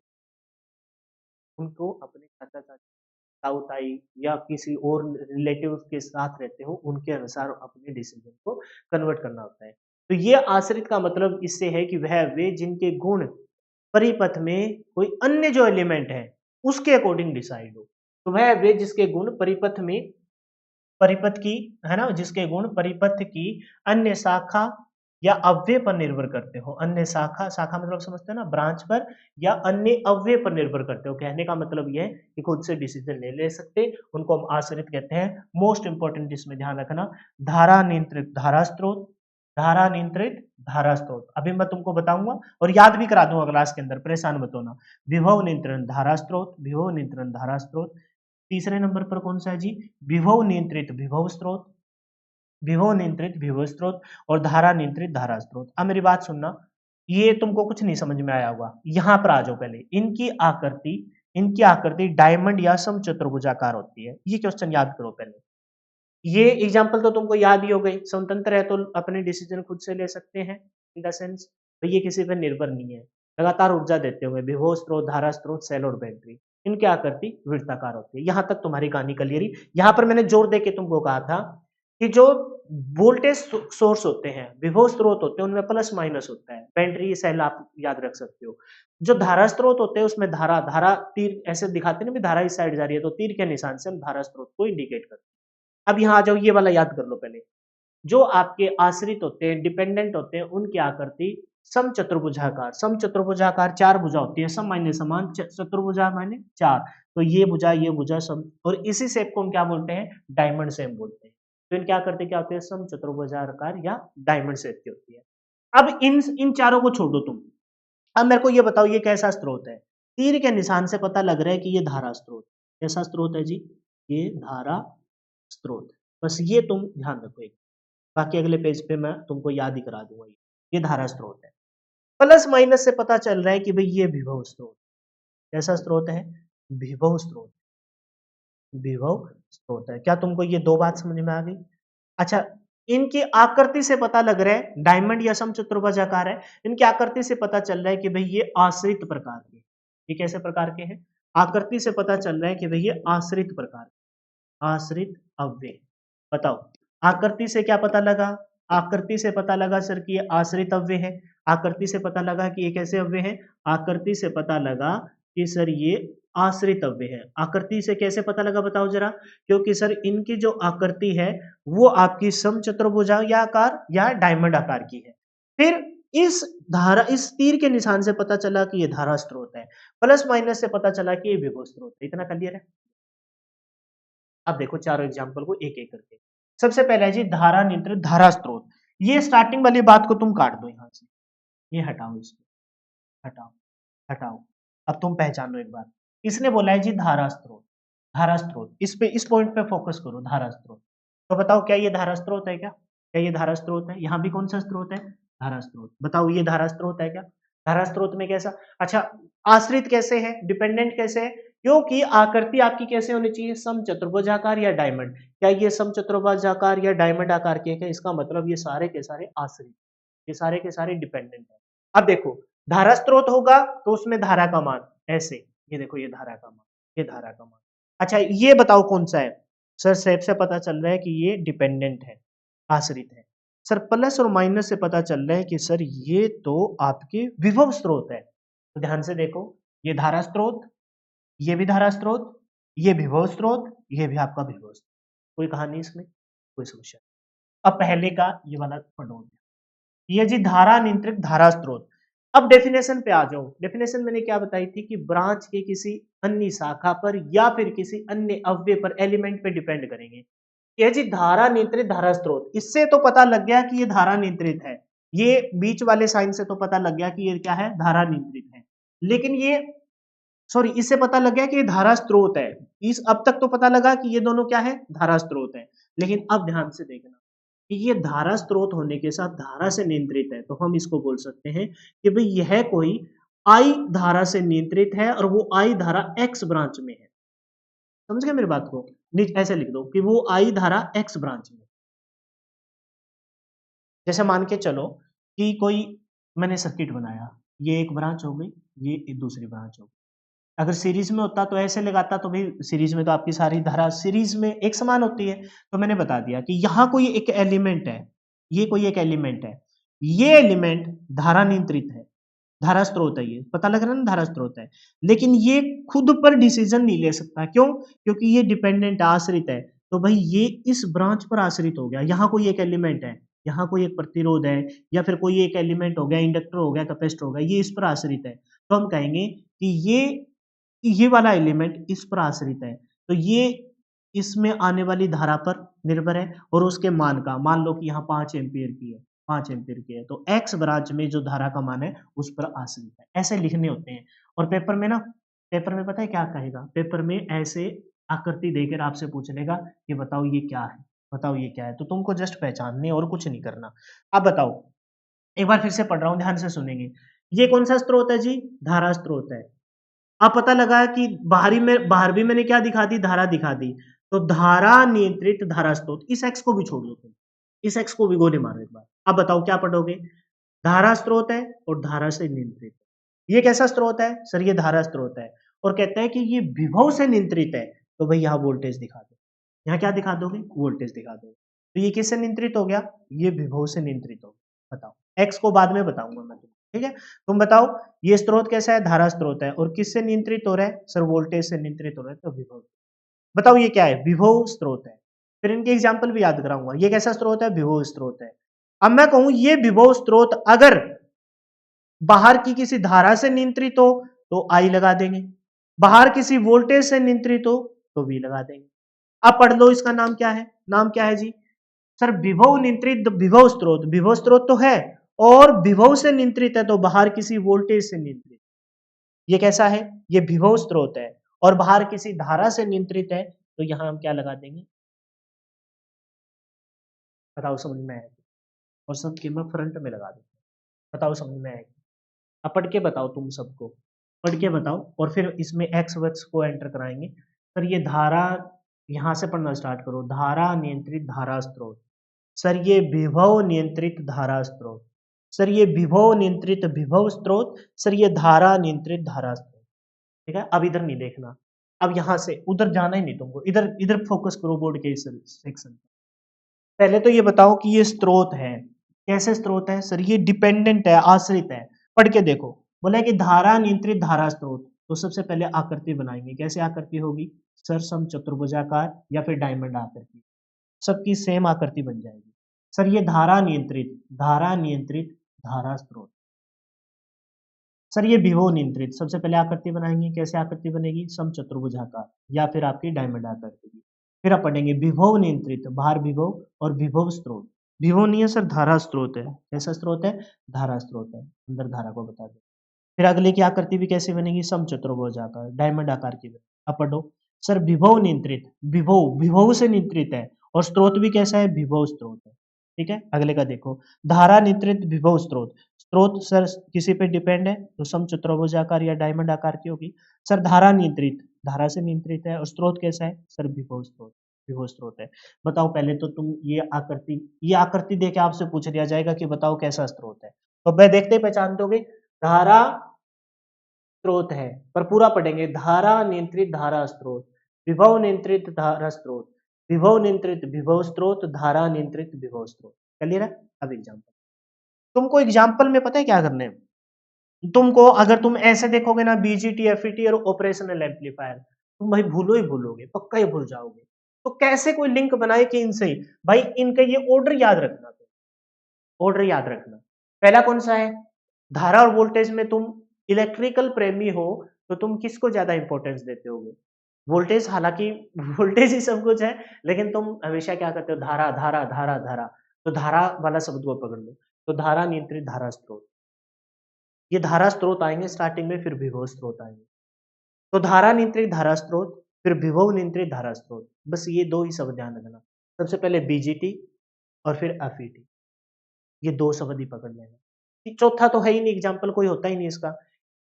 उनको अपने चाचा-चाची, ताऊ-ताई या किसी और रिलेटिव के साथ रहते हो, उनके अनुसार अपने डिसीजन को कन्वर्ट करना होता है। तो ये आश्रित का मतलब इससे है कि वह वे जिनके गुण परिपथ में कोई अन्य जो एलिमेंट है, उसके अकॉर्डिंग डिसाइड हो। तो वह वे जिसके गुण परिपथ में, परिपथ की, है ना? जिसके गुण परिपथ की अन्य शाखा या अव्यय पर निर्भर करते हो। अन्य शाखा, शाखा मतलब समझते हो ना, ब्रांच पर, या अन्य अव्यय पर निर्भर करते हो। कहने का मतलब ये है कि खुद से डिसीजन नहीं ले सकते, उनको हम आश्रित कहते हैं। मोस्ट इंपॉर्टेंट इसमें ध्यान रखना, धारा नियंत्रित धारा स्रोत, धारा नियंत्रित धारा स्रोत। अभी मैं तुमको बताऊंगा और याद भी करा दूंगा क्लास के अंदर, परेशान मत होना। विभव नियंत्रण धारा स्रोत, विभव नियंत्रण धारा स्रोत। तीसरे नंबर पर कौन सा है जी? विभव नियंत्रित विभव स्रोत, विभव नियंत्रित विभव स्रोत, और धारा नियंत्रित धारा स्रोत। अब मेरी बात सुनना, ये तुमको कुछ नहीं समझ में आया होगा, यहाँ पर आ जाओ पहले। इनकी आकृति डायमंड या समचतुर्भुजाकार होती है। ये क्वेश्चन याद करो पहले। ये एग्जाम्पल तो तुमको याद ही हो गई, स्वतंत्र है तो अपने डिसीजन खुद से ले सकते हैं, इन द सेंस तो ये किसी पर निर्भर नहीं है, लगातार ऊर्जा देते हुए। विभव स्रोत, धारा स्रोत, सेल और बैटरी, इनकी आकृति वृत्ताकार होती है। यहाँ तक तुम्हारी कहानी क्लियर ही। यहाँ पर मैंने जोर देके तुमको कहा था कि जो वोल्टेज सोर्स होते हैं, विभव स्रोत होते हैं, उनमें प्लस माइनस होता है। बैटरी, सेल आप याद रख सकते हो। जो धारा स्रोत होते हैं उसमें धारा धारा तीर ऐसे दिखाते हैं ना, भी धारा इस साइड जा रही है तो तीर के निशान से हम धारा स्रोत को इंडिकेट करते हैं। अब यहाँ आ जाओ, ये वाला याद कर लो पहले। जो आपके आश्रित होते हैं, डिपेंडेंट होते हैं, उनकी आकृति समचतुर्भुजाकार। समचतुर्भुजाकार 4 भुजा होती है, सम मायने समान, चतुर्भुजा मायने 4। तो ये भुजा सम, और इसी शेप को हम क्या बोलते हैं? डायमंड शेप बोलते हैं। तो इनकी आकृति क्या होती है? समचतुर्भुजाकार या डायमंड शेप की होती है। अब इन इन चारों को छोड़ दो तुम। अब मेरे को ये बताओ ये कैसा स्रोत है? तीर के निशान से पता लग रहा है कि ये धारा स्रोत। कैसा स्रोत है जी? ये धारा स्रोत। बस ये तुम ध्यान रखो एक, बाकी अगले पेज पे मैं तुमको याद ही करा दूंगा। ये धारा स्रोत है। प्लस माइनस से पता चल रहा है कि भाई ये विभव स्रोत। कैसा स्रोत है? विभव स्रोत। विभव स्रोत है। क्या तुमको ये दो बात समझ में आ गई? अच्छा, इनकी आकृति से पता लग रहा है डायमंड या समचतुर्भुजाकार है। इनकी आकृति से पता चल रहा है कि भाई ये आश्रित प्रकार के। ये कैसे प्रकार के हैं? आकृति से पता चल रहा है कि भाई ये आश्रित प्रकार, आश्रित अव्यय। बताओ, आकृति से क्या पता लगा? आकृति से पता लगा सर कि ये आश्रित अव्यय है। आकृति से पता लगा कि ये कैसे अव्यय है, आकृति से पता लगा कि सर ये आश्रित अव्यय है। आकृति से कैसे पता लगा बताओ जरा, क्योंकि सर इनकी जो आकृति है वो आपकी समचतुर्भुजाकार या डायमंड आकार की है। फिर इस तीर के निशान से पता चला कि ये धारा स्रोत है, प्लस माइनस से पता चला कि ये विभव स्रोत है। इतना क्लियर है। अब देखो चारों एग्जाम्पल को एक एक करके। सबसे पहले है जी धारा नियंत्रित धारा स्रोत। ये स्टार्टिंग वाली बात को तुम काट दो यहां से, ये हटाओ, इसको हटाओ, हटाओ। अब तुम पहचानो एक बात, इसने बोला है जी धारा स्रोत, धारा स्रोत, इस पॉइंट पे फोकस करो, धारा स्रोत। तो बताओ क्या ये धारा स्रोत है? क्या ये धारा स्रोत है? यहाँ भी कौन सा स्रोत है? धारा स्रोत। बताओ ये धारा स्रोत है क्या? धारा स्रोत में कैसा? अच्छा, आश्रित कैसे है, डिपेंडेंट कैसे है? क्योंकि आकृति आपकी कैसे होनी चाहिए, समचतुर्भुजाकार या डायमंड। क्या ये समचतुर्भुजाकार या डायमंड आकार के है? इसका मतलब ये सारे के सारे आश्रित, ये सारे के सारे डिपेंडेंट है। अब देखो धारा स्रोत होगा तो उसमें धारा का मान ऐसे, ये देखो ये धारा का मान, ये धारा का मान। अच्छा ये बताओ कौन सा है? सर सेप से पता चल रहा है कि ये डिपेंडेंट है, आश्रित है। सर प्लस और माइनस से पता चल रहा है कि सर ये तो आपके विभव स्रोत है। तो ध्यान से देखो, ये धारा स्रोत, ये भी धारा स्रोत, ये विभव स्रोत, ये भी आपका विभव स्रोत। कोई कहानी इसमें, कोई समस्या? अब पहले का ये वाला पढ़ो, ये जी धारा नियंत्रित धारा स्रोत। अब डेफिनेशन पे आ जाओ। डेफिनेशन मैंने क्या बताई थी कि ब्रांच के किसी अन्य शाखा पर या फिर किसी अन्य अव्यय पर, एलिमेंट पे डिपेंड करेंगे। ये जी धारा नियंत्रित धारा स्रोत, इससे तो पता लग गया कि ये धारा नियंत्रित है। ये बीच वाले साइन से तो पता लग गया कि ये क्या है, धारा नियंत्रित है। लेकिन ये सॉरी, इससे पता लग गया कि ये धारा स्रोत है। इस अब तक तो पता लगा कि ये दोनों क्या है, धारा स्रोत है। लेकिन अब ध्यान से देखना कि ये धारा स्रोत होने के साथ धारा से नियंत्रित है, तो हम इसको बोल सकते हैं कि भाई यह कोई आई धारा से नियंत्रित है और वो आई धारा एक्स ब्रांच में है। समझ गए मेरी बात को? ऐसे लिख दो कि वो आई धारा एक्स ब्रांच में। जैसे मान के चलो कि कोई मैंने सर्किट बनाया, ये एक ब्रांच हो गई, ये एक दूसरी ब्रांच हो गई। अगर सीरीज में होता तो ऐसे लगाता, तो भाई सीरीज में तो आपकी सारी धारा सीरीज में एक समान होती है। तो मैंने बता दिया कि यहाँ कोई एक एलिमेंट है, ये कोई एक एलिमेंट है, ये एलिमेंट धारा नियंत्रित है, धारा स्रोत है, ये पता लग रहा है ना, धारा स्रोत है। लेकिन ये खुद पर डिसीजन नहीं ले सकता, क्यों? क्योंकि ये डिपेंडेंट आश्रित है। तो भाई ये इस ब्रांच पर आश्रित हो गया। यहाँ कोई एक एलिमेंट है, यहाँ कोई एक प्रतिरोध है, या फिर कोई एक एलिमेंट हो गया, इंडक्टर हो गया, कैपेसिटर हो गया, ये इस पर आश्रित है। तो हम कहेंगे कि ये वाला एलिमेंट इस पर आश्रित है, तो ये इसमें आने वाली धारा पर निर्भर है और उसके मान का, मान लो कि यहाँ 5 एम्पीयर की है, 5 एम्पीयर की है, तो एक्स ब्रांच में जो धारा का मान है उस पर आश्रित है। ऐसे लिखने होते हैं। और पेपर में ना, पेपर में पता है क्या कहेगा? पेपर में ऐसे आकृति देकर आपसे पूछ लेगा कि बताओ ये क्या है, बताओ ये क्या है। तो तुमको जस्ट पहचानने और कुछ नहीं करना। अब बताओ, एक बार फिर से पढ़ रहा हूँ, ध्यान से सुनेंगे। ये कौन सा स्रोत है जी? धारा स्रोत है। अब पता लगा कि बाहर भी मैंने क्या दिखा दी, धारा दिखा दी। तो धारा नियंत्रित धारा स्रोत, इस एक्स को भी छोड़ दो तुम, इस एक्स को भी गोले मारो एक बार। अब बताओ क्या पढ़ोगे? धारा स्रोत है और धारा से नियंत्रित। ये कैसा स्रोत है? सर ये धारा स्रोत है। और कहता है कि ये विभव से नियंत्रित है। तो भाई यहाँ वोल्टेज दिखा दो, यहाँ क्या दिखा दोगे? वोल्टेज दिखा दोगे। तो ये किससे नियंत्रित हो गया? ये विभव से नियंत्रित हो गया। बताओ, एक्स को बाद में बताऊंगा मैं तुम्हें, ठीक है? तुम बताओ ये स्रोत कैसा है? धारा स्रोत है। और किससे नियंत्रित हो रहा है? सर वोल्टेज से नियंत्रित हो रहा है, तो विभव। बताओ ये क्या है? विभव स्रोत है। फिर इनके एग्जाम्पल भी याद कराऊंगा। ये कैसा स्रोत है? विभव स्रोत है। अब मैं कहूं ये विभव स्रोत अगर बाहर की किसी धारा से नियंत्रित हो तो आई लगा देंगे, बाहर किसी वोल्टेज से नियंत्रित हो तो वी लगा देंगे। अब पढ़ लो इसका नाम क्या है? नाम क्या है जी? सर विभव नियंत्रित विभव स्रोत। विभव स्रोत तो है और विभव से नियंत्रित है, तो बाहर किसी वोल्टेज से नियंत्रित। ये कैसा है? ये विभव स्रोत है और बाहर किसी धारा से नियंत्रित है, तो यहां हम क्या लगा देंगे? बताओ समझ में आएगा? और सबके मैं फ्रंट में लगा दूंगा। बताओ समझ में आएगा? अब पढ़ के बताओ, तुम सबको पढ़ के बताओ और फिर इसमें एक्स वक्स को एंटर कराएंगे। सर ये धारा, यहां से पढ़ना स्टार्ट करो। धारा नियंत्रित धारा स्रोत। सर ये विभव नियंत्रित धारा स्रोत। सर ये विभव नियंत्रित विभव स्रोत। सर ये धारा नियंत्रित धारा स्रोत। ठीक है? अब इधर नहीं देखना, अब यहां से उधर जाना ही नहीं तुमको, इधर इधर फोकस करो बोर्ड के इस सेक्शन। पहले तो ये बताओ कि ये स्रोत है, कैसे स्रोत है सर? ये डिपेंडेंट है, आश्रित है। पढ़ के देखो, बोला है कि धारा नियंत्रित धारा स्रोत। तो सबसे पहले आकृति बनाएंगे। कैसे आकृति होगी सर? सम चतुर्भुजाकार या फिर डायमंड आकृति, सबकी सेम आकृति बन जाएगी। सर ये धारा नियंत्रित धारा स्रोत। सर ये विभव नियंत्रित। सबसे पहले आकृति बनाएंगे। कैसे आकृति बनेगी? सम चतुर्भुजाकार या फिर आपकी डायमंड आकृति की। फिर आप पढ़ेंगे विभव नियंत्रित, भार विभव और विभव स्रोत। विभव नहीं है सर, धारा स्रोत है। कैसा स्रोत है? धारा स्रोत है, अंदर धारा को बता दे। फिर अगले की आकृति भी कैसे बनेगी? सम चतुर्भुजाकार, डायमंड आकार की बनेगी। अब पढ़ो सर, विभव नियंत्रित, विभव विभव से नियंत्रित है और स्रोत भी कैसा है? विभव स्रोत है। ठीक है, अगले का देखो, धारा नियंत्रित विभव स्रोत। स्रोत सर किसी पे डिपेंड है तो सम चतुर्भुजाकार या डायमंड आकार की होगी। सर धारा नियंत्रित, धारा से नियंत्रित है और स्रोत कैसा है? सर विभव स्रोत, विभव स्रोत है। बताओ पहले तो तुम ये आकृति देके आपसे पूछ लिया जाएगा कि बताओ कैसा स्रोत है, तो मैं देखते ही पहचान दोगे धारा स्रोत है। पर पूरा पढ़ेंगे, धारा नियंत्रित धारा स्रोत, विभव नियंत्रित धारा स्रोत, विभव नियंत्रित विभव स्रोत, धारा नियंत्रित विभव स्रोत। क्लियर है? अब एग्जाम्पल, तुमको एग्जाम्पल में पता है क्या करने हैं? तुमको अगर तुम ऐसे देखोगे ना, बीजीटी, एफईटी और ऑपरेशनल एम्पलीफायर, तुम भाई भूलो ही भूलोगे, पक्का ही भूल जाओगे। तो कैसे कोई लिंक बनाए कि इनसे ही? भाई इनका ये ऑर्डर याद रखना, तो ऑर्डर याद रखना। पहला कौन सा है? धारा और वोल्टेज में तुम इलेक्ट्रिकल प्रेमी हो तो तुम किसको ज्यादा इंपॉर्टेंस देते होगे? वोल्टेज, हालांकि वोल्टेज ही सब कुछ है, लेकिन तुम हमेशा क्या करते हो? धारा धारा धारा धारा। तो धारा वाला शब्द को पकड़ लो। तो धारा नियंत्रित धारा स्रोत, ये धारा स्रोत आएंगे स्टार्टिंग में, फिर विभव स्रोत आएंगे। तो धारा नियंत्रित धारा स्रोत, फिर विभव नियंत्रित धारा स्रोत, बस ये दो ही शब्द ध्यान रखना। सबसे पहले बीजीटी और फिर एफईटी, ये दो शब्द ही पकड़ लेना। चौथा तो है ही नहीं, एग्जाम्पल कोई होता ही नहीं इसका।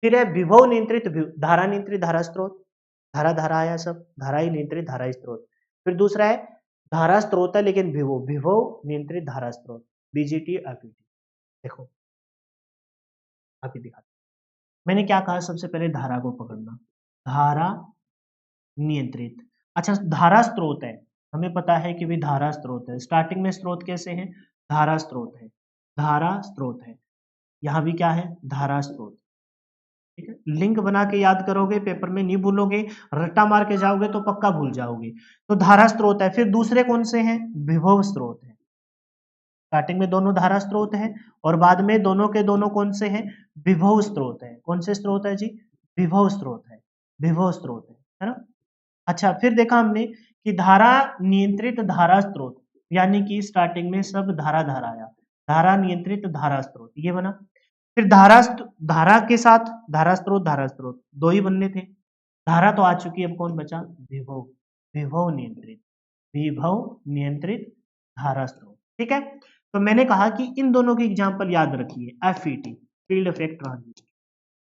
फिर है विभव नियंत्रित धारा नियंत्रित धारा स्रोत, धारा धारा आया सब, धारा ही नियंत्रित धारा ही स्रोत। फिर दूसरा है धारा स्रोत है लेकिन विभव, विभव नियंत्रित धारा स्रोत, बीजीटी एफईटी। देखो अभी दिखा, मैंने क्या कहा? सबसे पहले धारा को पकड़ना, धारा नियंत्रित। अच्छा धारा स्रोत है, हमें पता है कि भी धारा स्रोत है। स्टार्टिंग में स्रोत कैसे है? धारा स्रोत है, धारा स्रोत है। यहाँ भी क्या है? धारा स्रोत। ठीक है, लिंक बना के याद करोगे, पेपर में नहीं भूलोगे, रट्टा मार के जाओगे तो पक्का भूल जाओगे। तो धारा स्रोत है। फिर दूसरे कौन से हैं? विभव स्रोत है। स्टार्टिंग में दोनों धारा स्रोत है और बाद में दोनों के दोनों कौन से हैं? विभव स्रोत है। कौन से स्रोत है जी? विभव स्रोत है, विभव स्रोत है ना? अच्छा फिर देखा हमने कि धारा नियंत्रित धारा स्रोत, यानी कि स्टार्टिंग में सब धारा धारा आया, धारा नियंत्रित धारा स्रोत ये बना। फिर धारा के साथ धारा स्रोत दो ही बनने थे। धारा तो आ चुकी है, अब कौन बचा? विभव, विभव नियंत्रित, विभव नियंत्रित धारा स्रोत। ठीक है, तो मैंने कहा कि इन दोनों की एग्जांपल याद रखिए। FET, field effect transistor.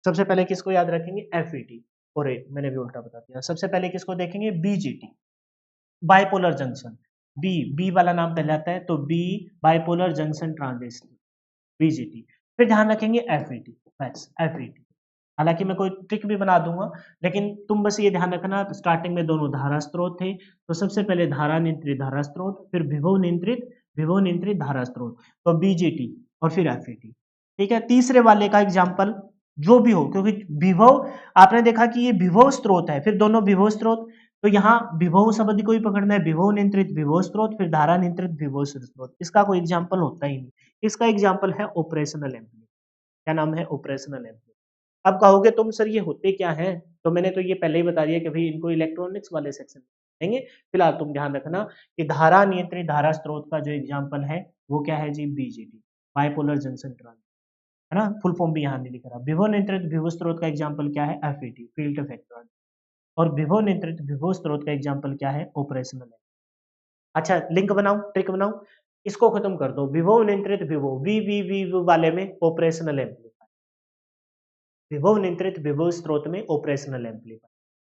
सबसे पहले किसको याद रखेंगे? एफईटी। और मैंने भी उल्टा बता दिया। सबसे पहले किसको देखेंगे? BJT, bipolar junction. B, B वाला नाम पहले आता है तो B, bipolar junction transistor, BJT. फिर ध्यान रखेंगे एफईटी, बस एफईटी। हालांकि मैं कोई ट्रिक भी बना दूंगा, लेकिन तुम बस ये ध्यान रखना, स्टार्टिंग में दोनों धारा स्रोत थे, तो सबसे पहले धारा नियंत्रित धारा स्रोत, फिर विभव नियंत्रित धारा स्रोत, तो बीजेटी और फिर एफईटी। ठीक है, तीसरे वाले का एग्जाम्पल जो भी हो, क्योंकि विभव आपने देखा कि ये विभव स्रोत है, फिर दोनों विभव स्रोत, तो यहाँ विभव शब्द को ही पकड़ना है, विभव नियंत्रित विभव स्रोत, फिर धारा नियंत्रित विभव स्रोत। इसका कोई एग्जाम्पल होता ही नहीं। इसका एग्जाम्पल है ऑपरेशनल एम्पलीफायर। क्या नाम है? Operational amplifier. अब कहोगे तुम सर ये होते क्या हैं? तो मैंने तो ये पहले ही बता दिया कि भाई इनको इलेक्ट्रॉनिक्स वाले सेक्शन में देंगे। फिलहाल तुम ध्यान रखना कि धारा नियंत्रित धारा स्रोत का जो एग्जांपल है वो क्या है जी? बीजेटी, बाइपोलर जंक्शन ट्रांजिस्टर, है ना? फुल फॉर्म भी यहाँ नहीं लिख रहा। विभव नियंत्रित विभव स्रोत का एग्जाम्पल क्या है? FET, field effect transistor. और विभव नियंत्रित विभव स्रोत का एग्जाम्पल क्या है? ऑपरेशनल। अच्छा लिंक बनाओ, ट्रिक बनाओ, इसको खत्म कर दो। विभव नियंत्रित विभव, वी वाले में ऑपरेशनल एम्पलीफायर, विभव नियंत्रित विभव स्रोत में ऑपरेशनल एम्पलीफायर,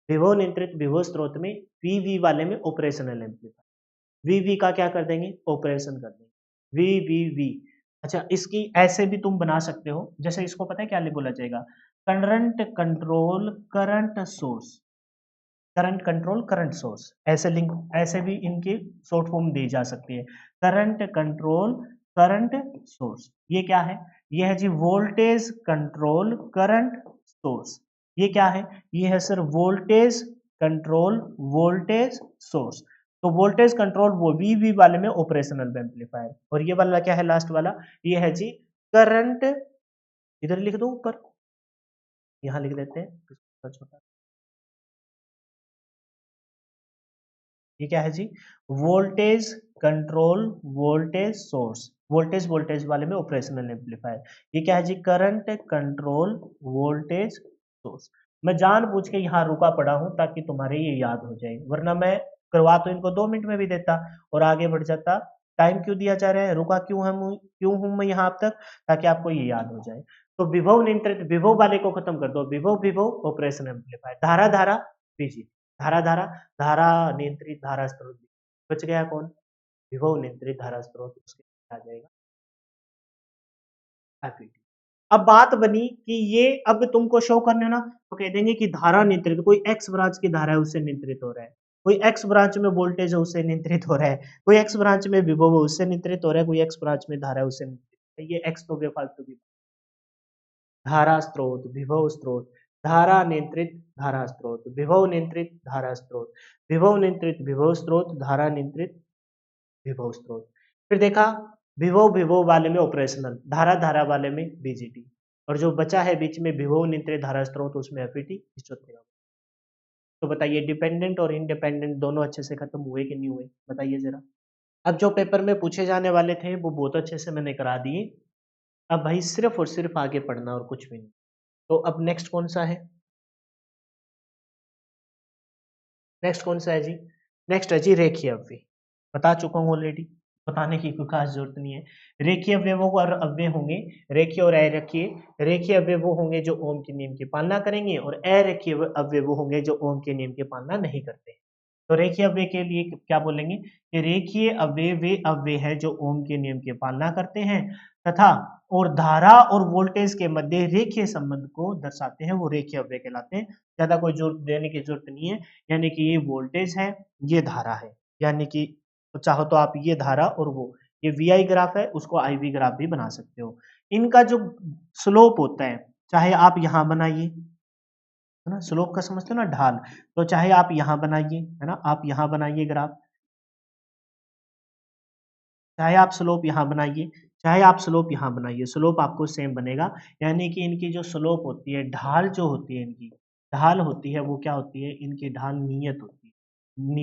विभव नियंत्रित विभव स्रोत में वी वाले में ऑपरेशनल एम्पलीफायर। वी का क्या कर देंगे? ऑपरेशन कर देंगे, वी। अच्छा इसकी ऐसे भी तुम बना सकते हो, जैसे इसको पता है क्या बोला जाएगा? Current control current source, current control current source. ऐसे लिंक, ऐसे भी इनकी शॉर्ट फॉर्म दी जा सकती है, करंट कंट्रोल करंट सोर्स। ये क्या है? ये है जी वोल्टेज कंट्रोल करंट सोर्स। ये क्या है? ये है sir voltage control voltage source. तो वोल्टेज कंट्रोल वो वीवी वाले में ऑपरेशनल एम्पलीफायर, और ये वाला क्या है लास्ट वाला? ये है जी करंट, इधर लिख दो ऊपर, यहां लिख देते हैं छोटा। ये क्या है जी? Voltage control voltage source. Voltage voltage वाले में ऑपरेशनल एम्पलीफायर। ये क्या है जी? Current control voltage source. मैं जानबूझ के यहाँ रुका पड़ा हूं ताकि तुम्हारे ये याद हो जाए, वरना मैं करवा तो इनको 2 मिनट में भी देता और आगे बढ़ जाता। टाइम क्यों दिया जा रहा है? रुका क्यों हूं मैं यहाँ अब तक? ताकि आपको ये याद हो जाए। तो विभव नियंत्रित, विभव वाले को खत्म कर दो, विभव विभव ऑपरेशन एम्पलीफायर। धारा धारा बीजी, धारा धारा धारा नियंत्रित धारा स्रोत। बच गया कौन? विभव नियंत्रित धारा स्रोत, उसके आ जाएगा एफईटी। अब बात बनी कि ये अब तुमको शो करने हो ना, तो कह देंगे कि धारा नियंत्रित, कोई एक्स ब्रांच की धारा है उससे नियंत्रित हो रहा है, कोई एक्स ब्रांच में वोल्टेज है उससे नियंत्रित हो रहा है, कोई एक्स ब्रांच में विभव है उससे नियंत्रित हो रहा है, कोई एक्स ब्रांच में धारा है उससे नियंत्रित है। ये एक्स तो बेफालतू की धारा स्रोत, विभव स्रोत, धारा नियंत्रित धारा स्रोत, विभव नियंत्रित धारा स्रोत, विभव नियंत्रित विभव स्रोत, धारा नियंत्रित विभव स्रोत। फिर देखा विभव विभव वाले में ऑपरेशनल, धारा धारा वाले में बीजीटी, और जो बचा है बीच में विभव नियंत्रित धारा स्रोत उसमें एफईटी। तो बताइए डिपेंडेंट और इंडिपेंडेंट दोनों अच्छे से खत्म हुए कि नहीं हुए? बताइए जरा। अब जो पेपर में पूछे जाने वाले थे वो बहुत अच्छे से मैंने करा दिए। अब भाई सिर्फ और सिर्फ आगे पढ़ना और कुछ भी नहीं। तो अब नेक्स्ट कौन सा है? नेक्स्ट कौन सा है जी? नेक्स्ट है जी रेखीय अवयव। बता चुका हूँ ऑलरेडी, बताने की कोई खास जरूरत नहीं है। रेखीय अवयवों और अव्यय होंगे, रेखीय और अरेखीय। रेखीय अवयव वो होंगे जो ओम के नियम की पालना करेंगे, और अरेखीय अवयव वो होंगे जो ओम के नियम की पालना नहीं करते। तो रेखीय अवयव के लिए क्या बोलेंगे कि रेखीय अवयव वे अवयव है जो ओम के नियम की पालना करते हैं तथा और धारा और वोल्टेज के मध्य रेखीय संबंध को दर्शाते हैं, वो रेखीय अवयव कहलाते हैं। ज्यादा कोई जोर देने की जरूरत नहीं है। यानी कि ये वोल्टेज है, ये धारा है, यानी कि तो चाहो तो आप ये धारा और वो, ये वी आई ग्राफ है उसको आई वी ग्राफ भी बना सकते हो। इनका जो स्लोप होता है, चाहे आप यहाँ बनाइए, है ना, स्लोप का समझते हो ना, ढाल, तो चाहे आप यहाँ बनाइए, है ना, आप यहाँ बनाइए ग्राफ, चाहे आप स्लोप यहाँ बनाइए, चाहे आप स्लोप यहाँ बनाइए, स्लोप आपको सेम बनेगा। यानी कि इनकी जो स्लोप होती है, ढाल जो होती है, इनकी ढाल होती है वो क्या होती है? इनकी ढाल नियत होती है।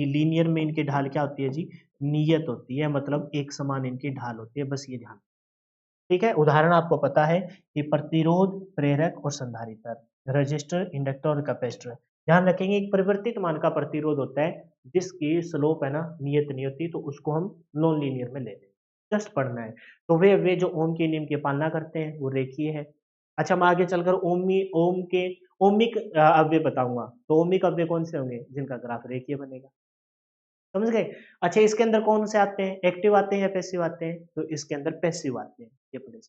लीनियर में इनकी ढाल क्या होती है जी? नियत होती है, मतलब एक समान इनकी ढाल होती है। बस ये ध्यान, ठीक है। उदाहरण आपको पता है कि प्रतिरोध, प्रेरक और संधारित्र, रजिस्टर, इंडक्टर और कैपेसिटर। ध्यान रखेंगे एक परिवर्तित मान का प्रतिरोध होता है जिसकी स्लोप है ना नियत नहीं होती, तो उसको हम नॉन लीनियर में ले लेंगे। जस्ट पढ़ना है। तो वे जो ओम के नियम की पालना करते हैं वो रेखीय है। अच्छा, मैं आगे चलकर ओम के ओमिक अव्यय बताऊंगा। तो ओमिक अव्यय कौन से होंगे? जिनका ग्राफ रेखीय बनेगा। समझ गए? अच्छा, इसके अंदर कौन से आते हैं? एक्टिव आते हैं या पैसिव आते हैं? तो इसके अंदर पैसिव आते हैं। ये पढ़े,